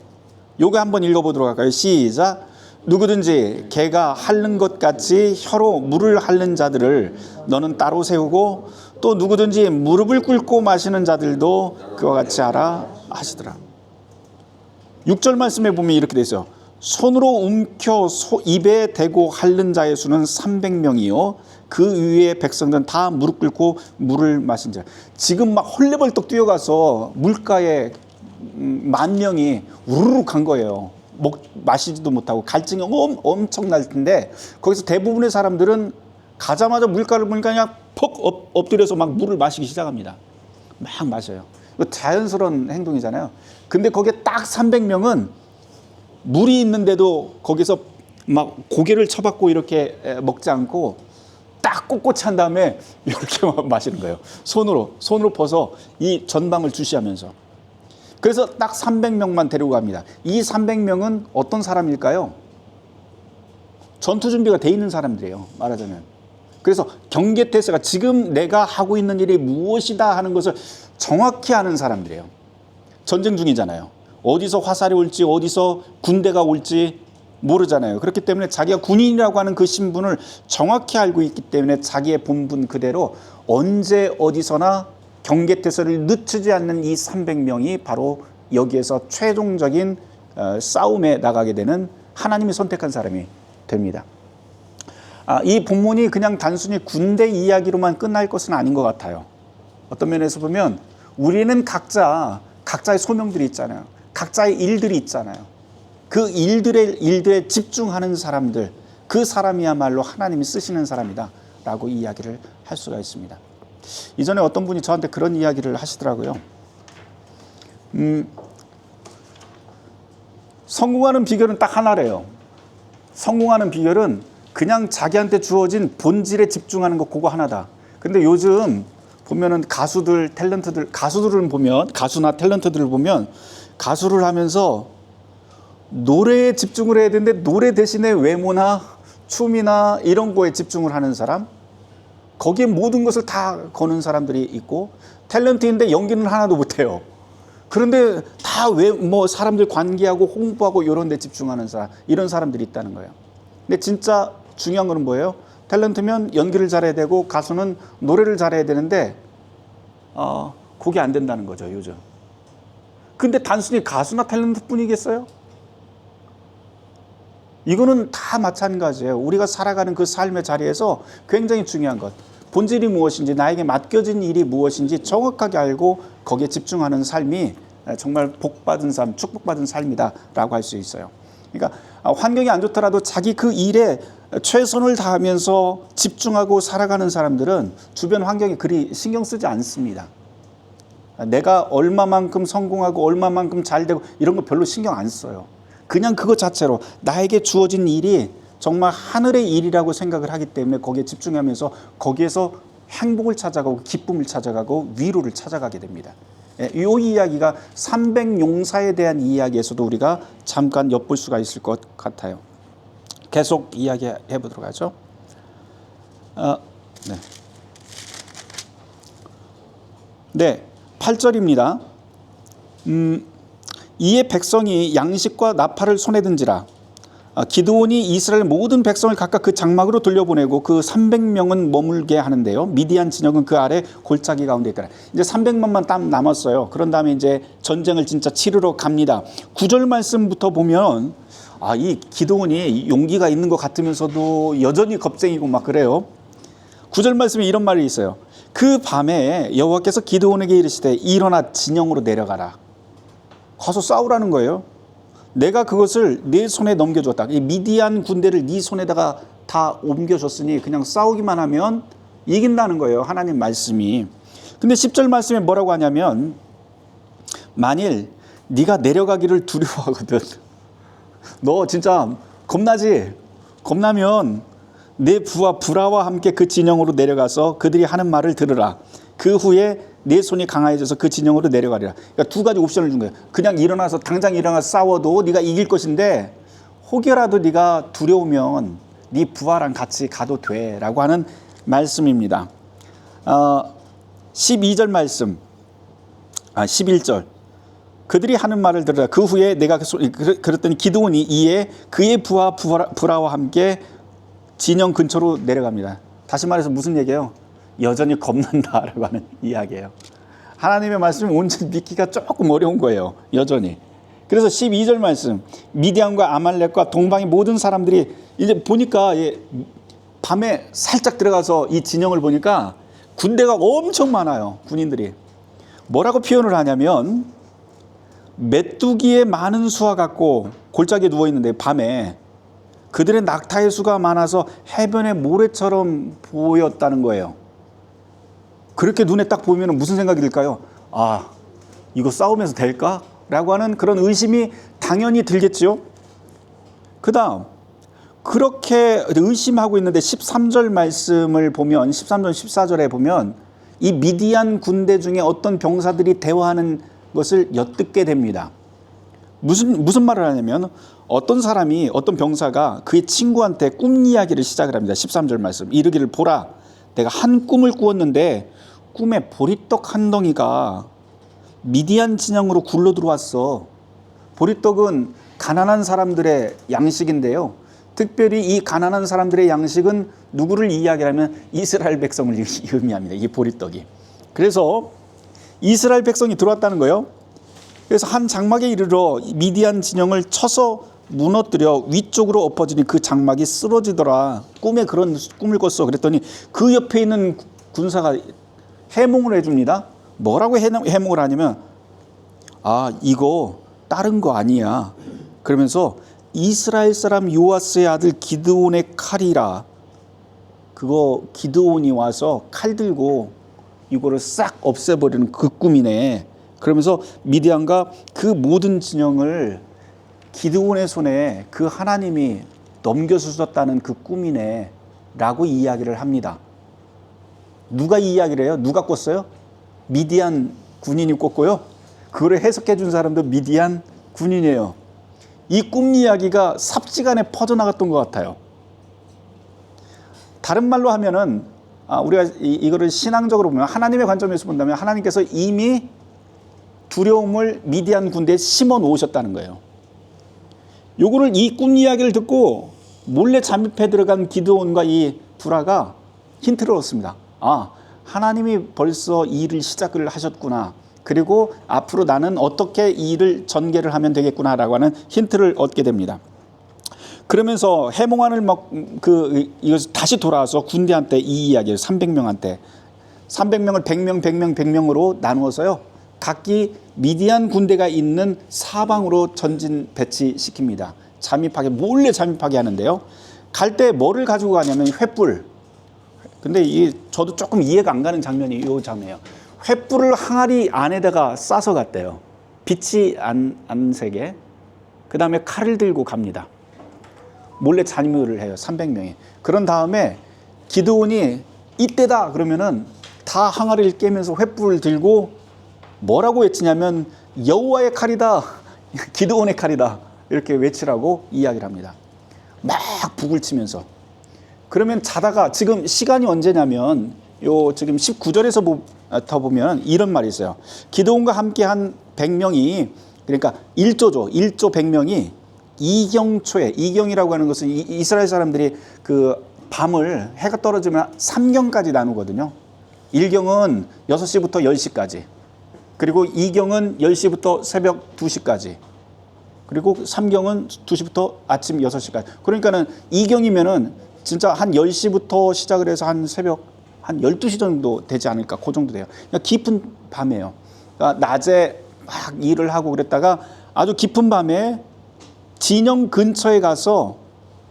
요거 한번 읽어보도록 할까요? 시작. 누구든지 개가 핥는 것 같이 혀로 물을 핥는 자들을 너는 따로 세우고 또 누구든지 무릎을 꿇고 마시는 자들도 그와 같이 하라 하시더라. 6절 말씀에 보면 이렇게 되어 있어요. 손으로 움켜 입에 대고 핥는 자의 수는 300명이요 그 위에 백성들은 다 무릎 꿇고 물을 마신 자. 지금 막 헐레벌떡 뛰어가서 물가에 만 명이 우르르 간 거예요. 마시지도 못하고 갈증이 엄청날 텐데 거기서 대부분의 사람들은 가자마자 물가를 보니까 그냥 퍽 엎드려서 막 물을 마시기 시작합니다. 막 마셔요. 이거 자연스러운 행동이잖아요. 근데 거기에 딱 300명은 물이 있는데도 거기서 막 고개를 쳐박고 이렇게 먹지 않고 딱 꼿꼿이 한 다음에 이렇게 마시는 거예요. 손으로 퍼서 이 전방을 주시하면서. 그래서 딱 300명만 데리고 갑니다. 이 300명은 어떤 사람일까요? 전투 준비가 돼 있는 사람들이에요. 말하자면. 그래서 경계태세가 지금 내가 하고 있는 일이 무엇이다 하는 것을 정확히 아는 사람들이에요. 전쟁 중이잖아요. 어디서 화살이 올지 어디서 군대가 올지 모르잖아요. 그렇기 때문에 자기가 군인이라고 하는 그 신분을 정확히 알고 있기 때문에 자기의 본분 그대로 언제 어디서나 경계태세를 늦추지 않는 이 300명이 바로 여기에서 최종적인 싸움에 나가게 되는 하나님이 선택한 사람이 됩니다. 이 본문이 그냥 단순히 군대 이야기로만 끝날 것은 아닌 것 같아요. 어떤 면에서 보면 우리는 각자의 소명들이 있잖아요. 각자의 일들이 있잖아요. 그 일들에 집중하는 사람들, 그 사람이야말로 하나님이 쓰시는 사람이다 라고 이야기를 할 수가 있습니다. 이전에 어떤 분이 저한테 그런 이야기를 하시더라고요. 성공하는 비결은 딱 하나래요. 성공하는 비결은 그냥 자기한테 주어진 본질에 집중하는 거 그거 하나다. 근데 요즘 보면은 가수들을 보면 가수나 탤런트들을 보면 가수를 하면서 노래에 집중을 해야 되는데 노래 대신에 외모나 춤이나 이런 거에 집중을 하는 사람, 거기에 모든 것을 다 거는 사람들이 있고 탤런트인데 연기는 하나도 못해요. 그런데 다 사람들 관계하고 홍보하고 이런 데 집중하는 사람, 이런 사람들이 있다는 거예요. 근데 진짜 중요한 거는 뭐예요? 탤런트면 연기를 잘해야 되고 가수는 노래를 잘해야 되는데 그게 안 된다는 거죠, 요즘. 근데 단순히 가수나 탤런트뿐이겠어요? 이거는 다 마찬가지예요. 우리가 살아가는 그 삶의 자리에서 굉장히 중요한 것, 본질이 무엇인지, 나에게 맡겨진 일이 무엇인지 정확하게 알고 거기에 집중하는 삶이 정말 복받은 삶, 축복받은 삶이다라고 할 수 있어요. 그러니까 환경이 안 좋더라도 자기 그 일에 최선을 다하면서 집중하고 살아가는 사람들은 주변 환경에 그리 신경 쓰지 않습니다. 내가 얼마만큼 성공하고 얼마만큼 잘 되고 이런 거 별로 신경 안 써요. 그냥 그것 자체로 나에게 주어진 일이 정말 하늘의 일이라고 생각을 하기 때문에 거기에 집중하면서 거기에서 행복을 찾아가고 기쁨을 찾아가고 위로를 찾아가게 됩니다. 이 이야기가 300용사에 대한 이야기에서도 우리가 잠깐 엿볼 수가 있을 것 같아요. 계속 이야기해 보도록 하죠. 네, 8절입니다. 이에 백성이 양식과 나팔을 손에 든지라. 기드온이 이스라엘 모든 백성을 각각 그 장막으로 돌려보내고 그 300명은 머물게 하는데요. 미디안 진영은 그 아래 골짜기 가운데 있더라. 이제 300만만 딱 남았어요. 그런 다음에 이제 전쟁을 진짜 치르러 갑니다. 9절 말씀부터 보면 이 기드온이 용기가 있는 것 같으면서도 여전히 겁쟁이고 막 그래요. 9절 말씀에 이런 말이 있어요. 그 밤에 여호와께서 기드온에게 이르시되 일어나 진영으로 내려가라. 가서 싸우라는 거예요. 내가 그것을 네 손에 넘겨줬다. 이 미디안 군대를 네 손에다가 다 옮겨줬으니 그냥 싸우기만 하면 이긴다는 거예요. 하나님 말씀이. 근데 10절 말씀에 뭐라고 하냐면 만일 네가 내려가기를 두려워하거든. 너 진짜 겁나지? 겁나면 내 부하 브라와 함께 그 진영으로 내려가서 그들이 하는 말을 들으라. 그 후에 내 손이 강해져서 그 진영으로 내려가리라. 그러니까 두 가지 옵션을 준 거예요. 그냥 일어나서 당장 일어나서 싸워도 네가 이길 것인데 혹여라도 네가 두려우면 네 부하랑 같이 가도 돼 라고 하는 말씀입니다. 12절 말씀, 11절 그들이 하는 말을 들으라. 그 후에 내가 그랬더니 기드온이 이에 그의 부하 브라와 함께 진영 근처로 내려갑니다. 다시 말해서 무슨 얘기예요? 여전히 겁난다라고 하는 이야기예요. 하나님의 말씀이 온전히 믿기가 조금 어려운 거예요. 여전히. 그래서 12절 말씀, 미디안과 아말렉과 동방의 모든 사람들이 이제 보니까 밤에 살짝 들어가서 이 진영을 보니까 군대가 엄청 많아요. 군인들이. 뭐라고 표현을 하냐면 메뚜기의 많은 수와 같고 골짜기에 누워있는데 밤에 그들의 낙타의 수가 많아서 해변의 모래처럼 보였다는 거예요. 그렇게 눈에 딱 보면 무슨 생각이 들까요? 아, 이거 싸우면서 될까? 라고 하는 그런 의심이 당연히 들겠지요. 그 다음 그렇게 의심하고 있는데 13절 말씀을 보면 13절 14절에 보면 이 미디안 군대 중에 어떤 병사들이 대화하는 것을 엿듣게 됩니다. 무슨 말을 하냐면 어떤 사람이 어떤 병사가 그의 친구한테 꿈 이야기를 시작을 합니다. 13절 말씀 이르기를 보라 내가 한 꿈을 꾸었는데 꿈에 보리떡 한 덩이가 미디안 진영으로 굴러 들어왔어. 보리떡은 가난한 사람들의 양식인데요. 특별히 이 가난한 사람들의 양식은 누구를 이야기하면 이스라엘 백성을 의미합니다. 이 보리떡이. 그래서 이스라엘 백성이 들어왔다는 거예요. 그래서 한 장막에 이르러 미디안 진영을 쳐서 무너뜨려 위쪽으로 엎어지니 그 장막이 쓰러지더라. 꿈에 그런 꿈을 꿨어. 그랬더니 그 옆에 있는 군사가 해몽을 해줍니다. 뭐라고 해몽을 하냐면 아 이거 다른 거 아니야. 그러면서 이스라엘 사람 요아스의 아들 기드온의 칼이라. 그거 기드온이 와서 칼 들고 이거를 싹 없애버리는 그 꿈이네. 그러면서 미디안과 그 모든 진영을 기드온의 손에 그 하나님이 넘겨주셨다는 그 꿈이네 라고 이야기를 합니다. 누가 이 이야기를 해요? 누가 꿨어요? 미디안 군인이 꿨고요. 그걸 해석해 준 사람도 미디안 군인이에요. 이 꿈 이야기가 삽시간에 퍼져나갔던 것 같아요. 다른 말로 하면은 우리가 이거를 신앙적으로 보면 하나님의 관점에서 본다면 하나님께서 이미 두려움을 미디안 군대에 심어 놓으셨다는 거예요. 요거를 이 꿈 이야기를 듣고 몰래 잠입해 들어간 기드온과 이 불화가 힌트를 얻습니다. 아, 하나님이 벌써 이 일을 시작을 하셨구나. 그리고 앞으로 나는 어떻게 이 일을 전개를 하면 되겠구나라고 하는 힌트를 얻게 됩니다. 그러면서 해몽안을 이것을 다시 돌아와서 군대한테 이 이야기를 300명한테 300명을 100명, 100명, 100명으로 나누어서요. 각기 미디안 군대가 있는 사방으로 전진 배치시킵니다. 잠입하게 몰래 잠입하게 하는데요. 갈 때 뭐를 가지고 가냐면 횃불. 근데 저도 조금 이해가 안 가는 장면이 이 장면이에요. 횃불을 항아리 안에다가 싸서 갔대요. 빛이 안 새게. 그 다음에 칼을 들고 갑니다. 몰래 잠입을 해요. 300명이. 그런 다음에 기드온이 이때다 그러면은 다 항아리를 깨면서 횃불을 들고 뭐라고 외치냐면 여호와의 칼이다. 기드온의 칼이다. 이렇게 외치라고 이야기를 합니다. 막 북을 치면서. 그러면 자다가 지금 시간이 언제냐면 지금 19절에서 보면 이런 말이 있어요. 기드온과 함께 한 100명이 그러니까 1조죠. 1조 100명이 이경초에 이경이라고 하는 것은 이스라엘 사람들이 그 밤을 해가 떨어지면 3경까지 나누거든요. 1경은 6시부터 10시까지. 그리고 2경은 10시부터 새벽 2시까지. 그리고 3경은 2시부터 아침 6시까지. 그러니까는 2경이면은 진짜 한 10시부터 시작을 해서 한 새벽 한 12시 정도 되지 않을까. 그 정도 돼요. 그러니까 깊은 밤이에요. 그러니까 낮에 막 일을 하고 그랬다가 아주 깊은 밤에 진영 근처에 가서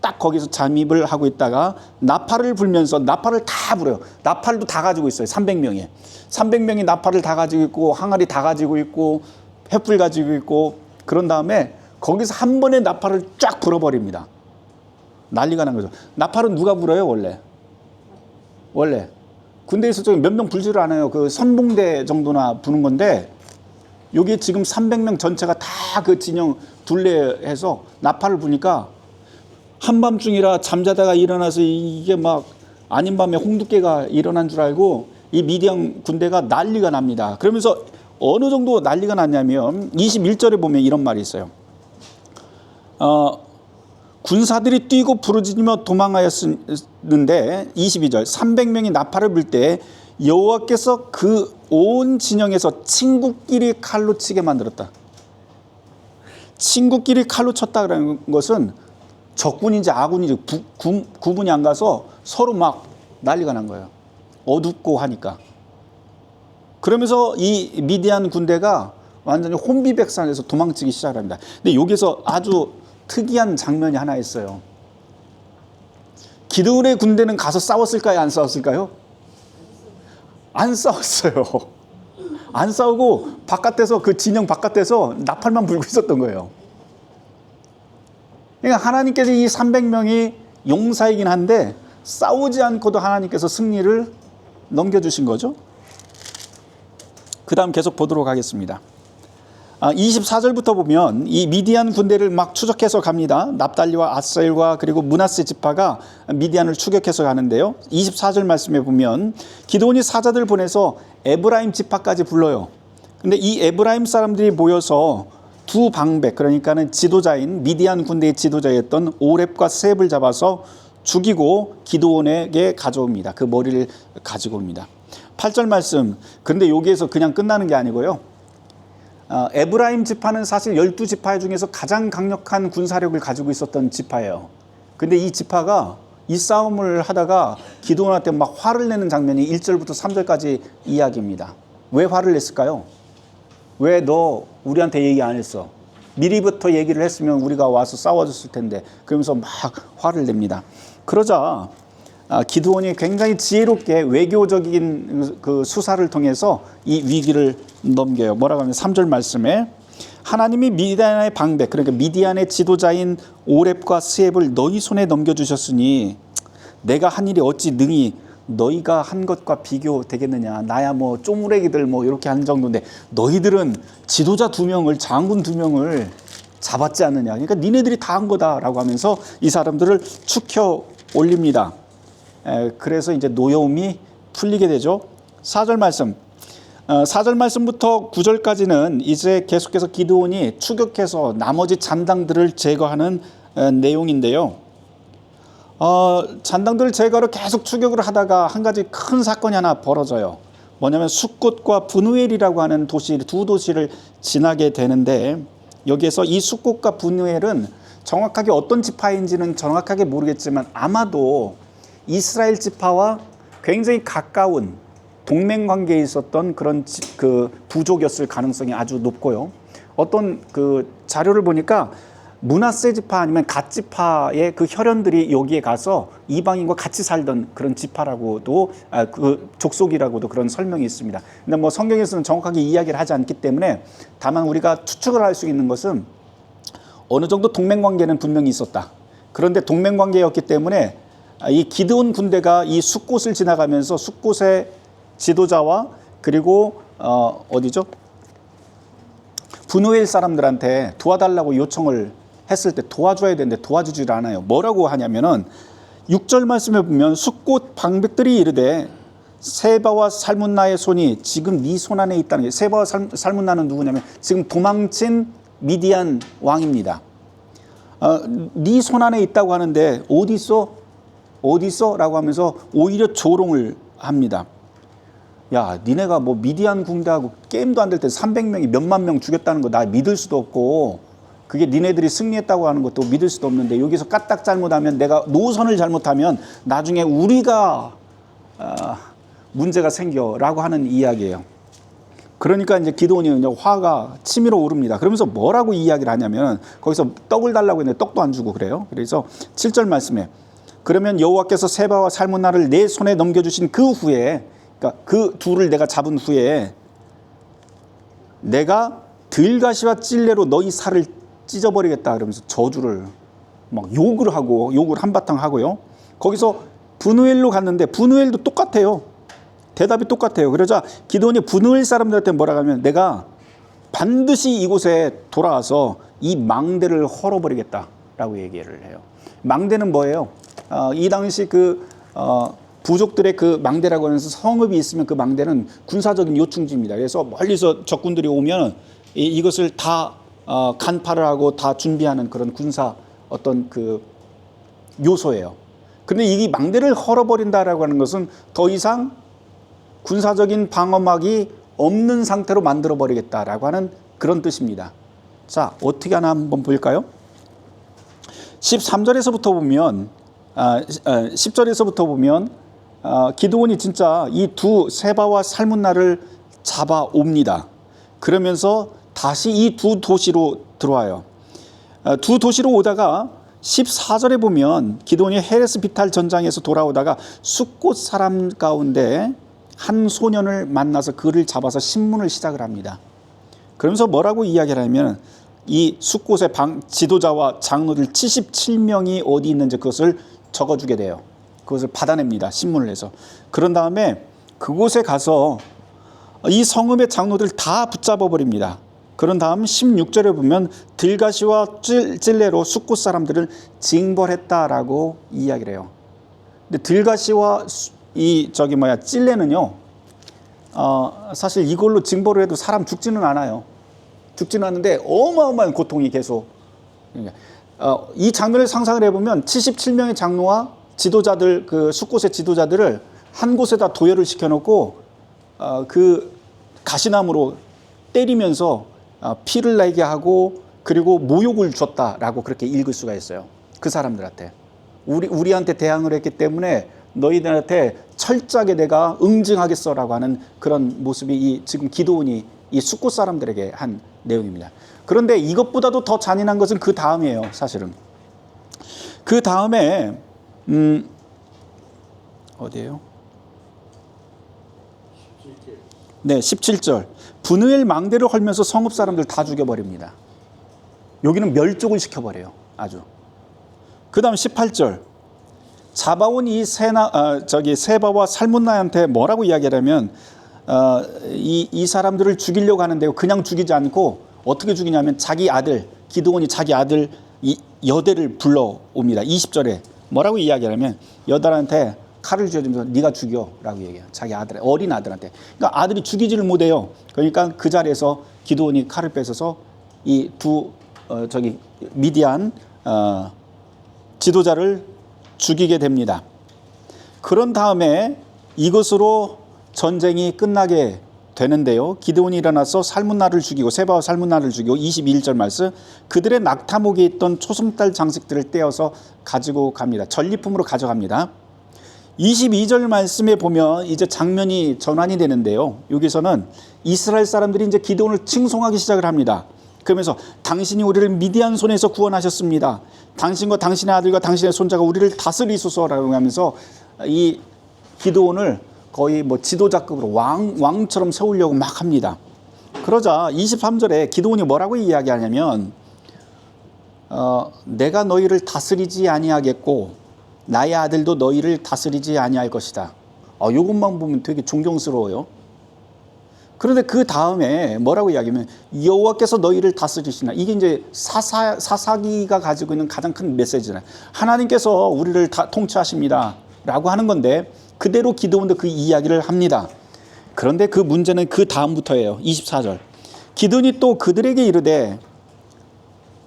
딱 거기서 잠입을 하고 있다가 나팔을 불면서 나팔을 다 불어요. 나팔도 다 가지고 있어요. 300명이. 300명이 나팔을 다 가지고 있고 항아리 다 가지고 있고 횃불 가지고 있고 그런 다음에 거기서 한 번에 나팔을 쫙 불어버립니다. 난리가 난 거죠. 나팔은 누가 불어요 원래 군대에서 몇 명 불지를 않아요. 그 선봉대 정도나 부는 건데 여기 지금 300명 전체가 다 그 진영 둘레해서 나팔을 부니까 한밤중이라 잠자다가 일어나서 이게 막 아닌 밤에 홍두깨가 일어난 줄 알고 이 미디안 군대가 난리가 납니다. 그러면서 어느 정도 난리가 났냐면 21절에 보면 이런 말이 있어요. 군사들이 뛰고 부르짖으며 도망하였는데 22절 300명이 나팔을 불 때 여호와께서 그 온 진영에서 친구끼리 칼로 치게 만들었다. 친구끼리 칼로 쳤다는 것은 적군인지 아군인지 구분이 안 가서 서로 막 난리가 난 거예요. 어둡고 하니까. 그러면서 이 미디안 군대가 완전히 혼비백산해서 도망치기 시작합니다. 근데 여기서 아주 특이한 장면이 하나 있어요. 기드온의 군대는 가서 싸웠을까요? 안 싸웠을까요? 안 싸웠어요. 안 싸우고 바깥에서, 그 진영 바깥에서 나팔만 불고 있었던 거예요. 그러니까 하나님께서 이 300명이 용사이긴 한데 싸우지 않고도 하나님께서 승리를 넘겨주신 거죠. 그 다음 계속 보도록 하겠습니다. 24절부터 보면 이 미디안 군대를 막 추적해서 갑니다. 납달리와 아셀과 그리고 므낫세 지파가 미디안을 추격해서 가는데요. 24절 말씀에 보면 기드온이 사자들 보내서 에브라임 지파까지 불러요. 근데 이 에브라임 사람들이 모여서 두 방백, 그러니까는 지도자인 미디안 군대의 지도자였던 오렙과 셉을 잡아서 죽이고 기드온에게 가져옵니다. 그 머리를 가지고 옵니다. 8절 말씀. 그런데 여기에서 그냥 끝나는 게 아니고요. 에브라임 지파는 사실 12지파 중에서 가장 강력한 군사력을 가지고 있었던 지파예요. 근데 이 지파가 이 싸움을 하다가 기드온한테 막 화를 내는 장면이 1절부터 3절까지 이야기입니다. 왜 화를 냈을까요? 왜 너 우리한테 얘기 안 했어? 미리부터 얘기를 했으면 우리가 와서 싸워줬을 텐데. 그러면서 막 화를 냅니다. 그러자 기드온이 굉장히 지혜롭게 외교적인 그 수사를 통해서 이 위기를 넘겨요. 뭐라고 하면 3절 말씀에 하나님이 미디안의 방백, 그러니까 미디안의 지도자인 오렙과 스앱을 너희 손에 넘겨주셨으니 내가 한 일이 어찌 능히 너희가 한 것과 비교되겠느냐. 나야 뭐 쪼무레기들 뭐 이렇게 한 정도인데 너희들은 지도자 2명을, 장군 2명을 잡았지 않느냐. 그러니까 니네들이 다 한 거다라고 하면서 이 사람들을 축혀 올립니다. 그래서 이제 노여움이 풀리게 되죠. 4절 말씀. 4절 말씀부터 9절까지는 이제 계속해서 기드온이 추격해서 나머지 잔당들을 제거하는 내용인데요. 잔당들을 제거하러 계속 추격을 하다가 한 가지 큰 사건이 하나 벌어져요. 뭐냐면 숫꽃과 브누엘이라고 하는 도시, 두 도시를 지나게 되는데 여기에서 이 숫꽃과 브누엘은 정확하게 어떤 지파인지는 정확하게 모르겠지만 아마도 이스라엘 지파와 굉장히 가까운 동맹 관계에 있었던 그런 그 부족이었을 가능성이 아주 높고요. 어떤 그 자료를 보니까 므낫세 지파 아니면 갓 지파의 그 혈연들이 여기에 가서 이방인과 같이 살던 그런 지파라고도 그 족속이라고도 그런 설명이 있습니다. 근데 뭐 성경에서는 정확하게 이야기를 하지 않기 때문에 다만 우리가 추측을 할 수 있는 것은 어느 정도 동맹 관계는 분명히 있었다. 그런데 동맹 관계였기 때문에 이 기드온 군대가 이 숫꽃을 지나가면서 숫꽃의 지도자와 그리고 어디죠? 브누엘 사람들한테 도와달라고 요청을 했을 때 도와줘야 되는데 도와주질 않아요. 뭐라고 하냐면은 6절 말씀에 보면 숫꽃 방백들이 이르되 세바와 살문나의 손이 지금 네 손 안에 있다는 게, 세바와 살문나는 누구냐면 지금 도망친 미디안 왕입니다. 네 손 안에 있다고 하는데 어디 있어? 어디 있어? 라고 하면서 오히려 조롱을 합니다. 야, 니네가 뭐 미디안 군대하고 게임도 안 될 때 300명이 몇만 명 죽였다는 거 나 믿을 수도 없고, 그게 니네들이 승리했다고 하는 것도 믿을 수도 없는데 여기서 까딱 잘못하면, 내가 노선을 잘못하면 나중에 우리가 문제가 생겨라고 하는 이야기예요. 그러니까 이제 기드온이 이제 화가 치밀어 오릅니다. 그러면서 뭐라고 이야기를 하냐면 거기서 떡을 달라고 했는데 떡도 안 주고 그래요. 그래서 7절 말씀에 그러면 여호와께서 세바와 살문나를 내 손에 넘겨주신 그 후에, 그러니까 그 둘을 내가 잡은 후에 내가 들가시와 찔레로 너희 살을 찢어버리겠다 그러면서 저주를 막 욕을 하고, 욕을 한바탕 하고요. 거기서 브누엘로 갔는데 브누엘도 똑같아요. 대답이 똑같아요. 그러자 기드온이 브누엘 사람들한테 뭐라고 하면 내가 반드시 이곳에 돌아와서 이 망대를 헐어버리겠다라고 얘기를 해요. 망대는 뭐예요? 이 당시 그 부족들의 그 망대라고 하면서 성읍이 있으면 그 망대는 군사적인 요충지입니다. 그래서 멀리서 적군들이 오면 이것을 다 간파를 하고 다 준비하는 그런 군사 어떤 그 요소예요. 근데 이 망대를 헐어버린다라고 하는 것은 더 이상 군사적인 방어막이 없는 상태로 만들어버리겠다라고 하는 그런 뜻입니다. 자, 어떻게 하나 한번 볼까요? 13절에서부터 보면 10절에서부터 보면 기드온이 진짜 이 두 세바와 살문나를 잡아옵니다. 그러면서 다시 이 두 도시로 들어와요. 두 도시로 오다가 14절에 보면 기드온이 헤레스 비탈 전장에서 돌아오다가 숫곳 사람 가운데 한 소년을 만나서 그를 잡아서 신문을 시작을 합니다. 그러면서 뭐라고 이야기를 하면 이 숫곳의 지도자와 장로들 77명이 어디 있는지 그것을 적어주게 돼요. 그것을 받아냅니다. 신문을 해서. 그런 다음에 그곳에 가서 이 성읍의 장로들 다 붙잡아 버립니다. 그런 다음 16절에 보면 들가시와 찔레로 숫곳 사람들을 징벌했다라고 이야기를 해요. 근데 들가시와 찔레는요, 사실 이걸로 징벌을 해도 사람 죽지는 않아요. 죽지는 않는데 어마어마한 고통이 계속. 이 장면을 상상을 해보면 77명의 장로와 지도자들, 그 숫곳의 지도자들을 한 곳에다 도열을 시켜놓고 그 가시나무로 때리면서 피를 내게 하고 그리고 모욕을 줬다라고 그렇게 읽을 수가 있어요. 그 사람들한테. 우리한테 대항을 했기 때문에 너희들한테 철저하게 내가 응징하겠어라고 하는 그런 모습이 지금 기드온이 이 숫곳 사람들에게 한 내용입니다. 그런데 이것보다도 더 잔인한 것은 그 다음이에요. 사실은. 그 다음에 어디예요? 네, 17절. 분우엘 망대를 헐면서 성읍 사람들 다 죽여버립니다. 여기는 멸족을 시켜버려요. 아주. 그 다음 18절. 잡아온 이 세바와 살문나한테 뭐라고 이야기를 하면 이 사람들을 죽이려고 하는데요. 그냥 죽이지 않고 어떻게 죽이냐면 자기 아들, 기드온이 자기 아들 여대를 불러옵니다. 20절에 뭐라고 이야기하냐면 여달한테 칼을 쥐어주면서 네가 죽여라고 얘기해요. 자기 아들, 어린 아들한테. 그러니까 아들이 죽이지를 못해요. 그러니까 그 자리에서 기드온이 칼을 뺏어서 이 두 미디안 지도자를 죽이게 됩니다. 그런 다음에 이것으로 전쟁이 끝나게 되는데요. 기드온이 일어나서 살문나를 죽이고 세바와 살문나를 죽이고 21절 말씀 그들의 낙타목에 있던 초승달 장식들을 떼어서 가지고 갑니다. 전리품으로 가져갑니다. 22절 말씀에 보면 이제 장면이 전환이 되는데요. 여기서는 이스라엘 사람들이 이제 기드온을 칭송하기 시작을 합니다. 그러면서 당신이 우리를 미디안 손에서 구원하셨습니다. 당신과 당신의 아들과 당신의 손자가 우리를 다스리소서라고 하면서 이 기드온을 거의 지도자급으로 왕처럼 세우려고 막 합니다. 그러자 23절에 기드온이 뭐라고 이야기하냐면 내가 너희를 다스리지 아니하겠고 나의 아들도 너희를 다스리지 아니할 것이다. 이것만 보면 되게 존경스러워요. 그런데 그 다음에 뭐라고 이야기하면 여호와께서 너희를 다스리시나. 이게 이제 사사기가 가지고 있는 가장 큰 메시지잖아요. 하나님께서 우리를 다 통치하십니다 라고 하는 건데 그대로 기드온도 그 이야기를 합니다. 그런데 그 문제는 그 다음부터예요. 24절. 기드온이 또 그들에게 이르되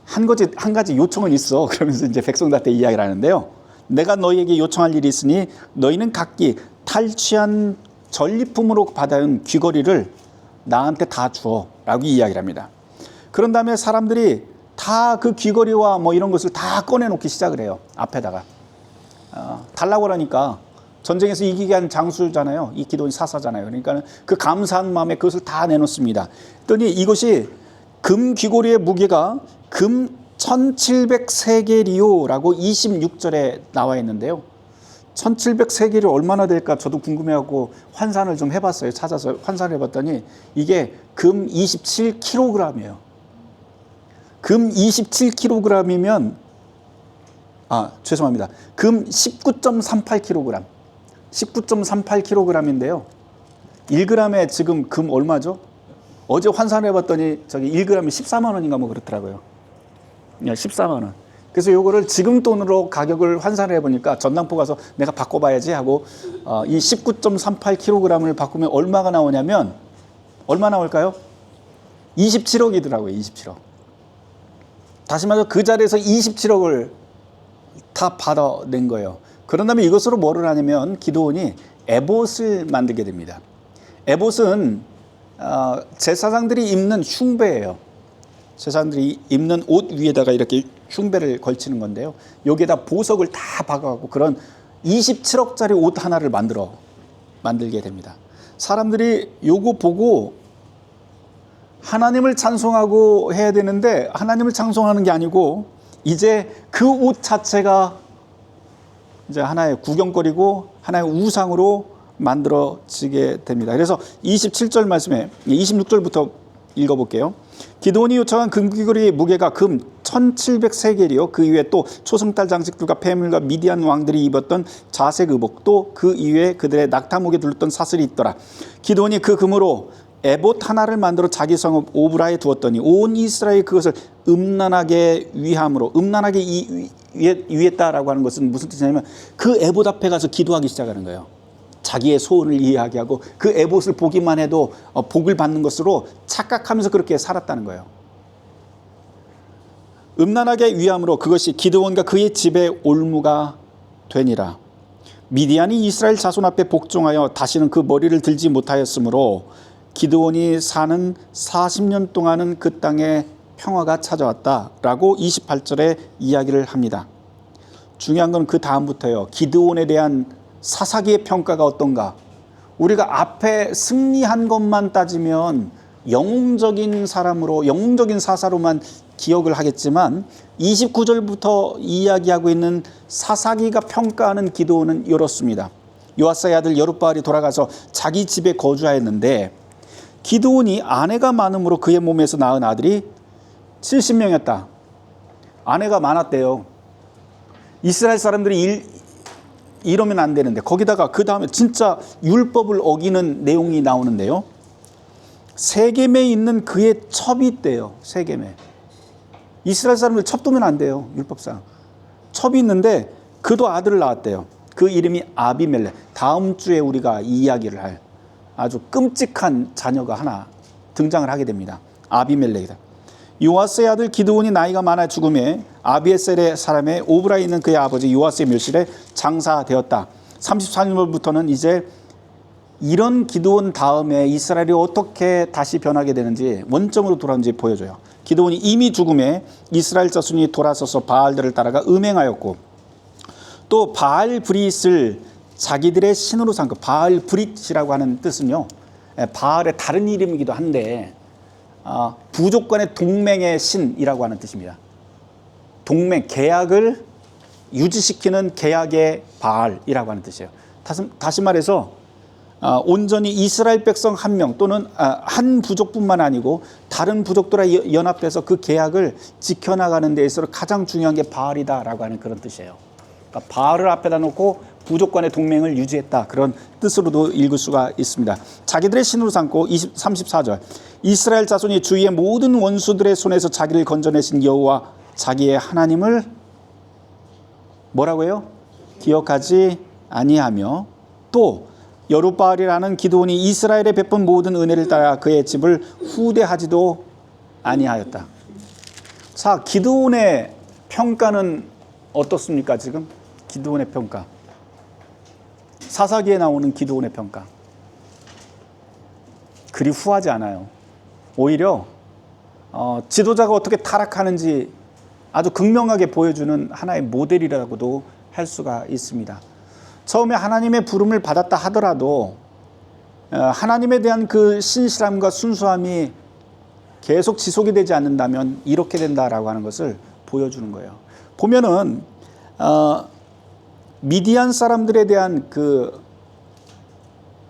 한 가지 요청은 있어. 그러면서 이제 백성들한테 이야기를 하는데요. 내가 너희에게 요청할 일이 있으니 너희는 각기 탈취한 전리품으로 받아온 귀걸이를 나한테 다 주어 라고 이야기를 합니다. 그런 다음에 사람들이 다 그 귀걸이와 이런 것을 다 꺼내놓기 시작을 해요. 앞에다가 달라고 하니까 전쟁에서 이기게 한 장수잖아요. 이 기드온이 사사잖아요. 그러니까 그 감사한 마음에 그것을 다 내놓습니다. 그랬더니 이것이 금 귀걸이의 무게가 금 1700세겔이요라고 26절에 나와 있는데요. 1700세겔이 얼마나 될까 저도 궁금해하고 환산을 좀 해봤어요. 찾아서 환산을 해봤더니 이게 금 27kg이에요. 금 27kg이면 죄송합니다. 금 19.38kg. 19.38kg인데요. 1g에 지금 금 얼마죠? 어제 환산을 해봤더니 1g이 14만 원인가 그렇더라고요. 14만 원. 그래서 요거를 지금 돈으로 가격을 환산을 해보니까 전당포 가서 내가 바꿔봐야지 하고 이 19.38kg을 바꾸면 얼마가 나오냐면 얼마 나올까요? 27억이더라고요. 27억. 다시 말해서 그 자리에서 27억을 다 받아낸 거예요. 그런 다음에 이것으로 뭐를 하냐면 기드온이 에봇을 만들게 됩니다. 에봇은 제사장들이 입는 흉배예요. 제사장들이 입는 옷 위에다가 이렇게 흉배를 걸치는 건데요. 여기에다 보석을 다 박아갖고 그런 27억짜리 옷 하나를 만들게 됩니다. 사람들이 요거 보고 하나님을 찬송하고 해야 되는데 하나님을 찬송하는 게 아니고 이제 그 옷 자체가 이제 하나의 구경거리고 하나의 우상으로 만들어지게 됩니다. 그래서 27절 말씀에 26절부터 읽어볼게요. 기드온이 요청한 금귀걸이의 무게가 금 1700세겔이요. 그 이외에 또 초승달 장식들과 폐물과 미디안 왕들이 입었던 자색 의복, 또 그 이외에 그들의 낙타목에 둘렀던 사슬이 있더라. 기드온이 그 금으로 에봇 하나를 만들어 자기 성읍 오브라에 두었더니 온 이스라엘이 그것을 음란하게 위함으로, 음란하게 위했다라고 하는 것은 무슨 뜻이냐면 그 에봇 앞에 가서 기도하기 시작하는 거예요. 자기의 소원을 이해하게 하고 그 에봇을 보기만 해도 복을 받는 것으로 착각하면서 그렇게 살았다는 거예요. 음란하게 위함으로 그것이 기드온과 그의 집에 올무가 되니라. 미디안이 이스라엘 자손 앞에 복종하여 다시는 그 머리를 들지 못하였으므로 기드온이 사는 40년 동안은 그 땅에 평화가 찾아왔다라고 28절에 이야기를 합니다. 중요한 건 그 다음부터요. 기드온에 대한 사사기의 평가가 어떤가? 우리가 앞에 승리한 것만 따지면 영웅적인 사람으로, 영웅적인 사사로만 기억을 하겠지만 29절부터 이야기하고 있는 사사기가 평가하는 기드온은 이렇습니다. 요아스의 아들 여룻바알이 돌아가서 자기 집에 거주하였는데 기드온이 아내가 많음으로 그의 몸에서 낳은 아들이 70명이었다. 아내가 많았대요. 이스라엘 사람들이 이러면 안 되는데 거기다가 그 다음에 진짜 율법을 어기는 내용이 나오는데요. 세겜에 있는 그의 첩이 있대요. 세겜에. 이스라엘 사람들 첩 두면 안 돼요. 율법상. 첩이 있는데 그도 아들을 낳았대요. 그 이름이 아비멜렉. 다음 주에 우리가 이야기를 할 아주 끔찍한 자녀가 하나 등장을 하게 됩니다. 아비멜렉이다. 요아스의 아들 기드온이 나이가 많아 죽음에 아비에셀의 사람의 오브라에 있는 그의 아버지 요아스의 묘실에 장사되었다. 34절부터는 이제 이런 기드온 다음에 이스라엘이 어떻게 다시 변하게 되는지, 원점으로 돌아오는지 보여줘요. 기드온이 이미 죽음에 이스라엘 자손이 돌아서서 바알들을 따라가 음행하였고, 또 바알 브릿을 자기들의 신으로 삼고, 바알 브릿이라고 하는 뜻은요, 바알의 다른 이름이기도 한데 부족 간의 동맹의 신이라고 하는 뜻입니다. 동맹, 계약을 유지시키는 계약의 바알이라고 하는 뜻이에요. 다시 말해서 온전히 이스라엘 백성 한 명 또는 한 부족뿐만 아니고 다른 부족들과 연합돼서 그 계약을 지켜나가는 데 있어서 가장 중요한 게 바알이다라고 하는 그런 뜻이에요. 그러니까 바알을 앞에다 놓고 부족 간의 동맹을 유지했다, 그런 뜻으로도 읽을 수가 있습니다. 자기들의 신으로 삼고 34절 이스라엘 자손이 주위의 모든 원수들의 손에서 자기를 건져내신 여호와 자기의 하나님을 뭐라고 해요? 기억하지 아니하며, 또 여룻바알이라는 기드온이 이스라엘에 베푼 모든 은혜를 따라 그의 집을 후대하지도 아니하였다. 자, 기드온의 평가는 어떻습니까? 지금 기드온의 평가, 사사기에 나오는 기드온의 평가, 그리 후하지 않아요. 오히려 지도자가 어떻게 타락하는지 아주 극명하게 보여주는 하나의 모델이라고도 할 수가 있습니다. 처음에 하나님의 부름을 받았다 하더라도 하나님에 대한 그 신실함과 순수함이 계속 지속이 되지 않는다면 이렇게 된다라고 하는 것을 보여주는 거예요. 보면은 미디안 사람들에 대한 그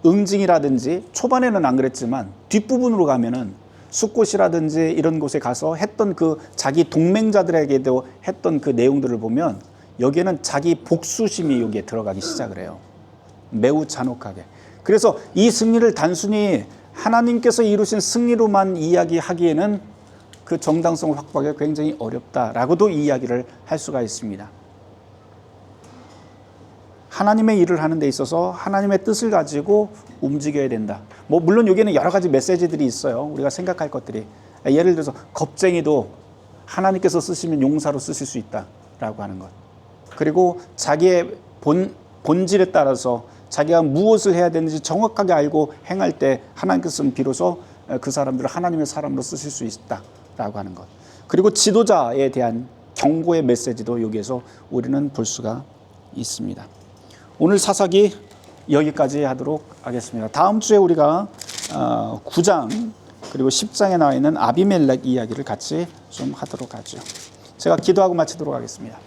응징이라든지, 초반에는 안 그랬지만 뒷부분으로 가면은 숫곳이라든지 이런 곳에 가서 했던 그 자기 동맹자들에게도 했던 그 내용들을 보면 여기에는 자기 복수심이 여기에 들어가기 시작을 해요. 매우 잔혹하게. 그래서 이 승리를 단순히 하나님께서 이루신 승리로만 이야기하기에는 그 정당성을 확보하기가 굉장히 어렵다라고도 이야기를 할 수가 있습니다. 하나님의 일을 하는 데 있어서 하나님의 뜻을 가지고 움직여야 된다. 물론 여기에는 여러 가지 메시지들이 있어요. 우리가 생각할 것들이. 예를 들어서 겁쟁이도 하나님께서 쓰시면 용사로 쓰실 수 있다라고 하는 것. 그리고 자기의 본질에 따라서 자기가 무엇을 해야 되는지 정확하게 알고 행할 때 하나님께서는 비로소 그 사람들을 하나님의 사람으로 쓰실 수 있다. 라고 하는 것. 그리고 지도자에 대한 경고의 메시지도 여기에서 우리는 볼 수가 있습니다. 오늘 사사기 여기까지 하도록 하겠습니다. 다음 주에 우리가 9장 그리고 10장에 나와 있는 아비멜렉 이야기를 같이 좀 하도록 하죠. 제가 기도하고 마치도록 하겠습니다.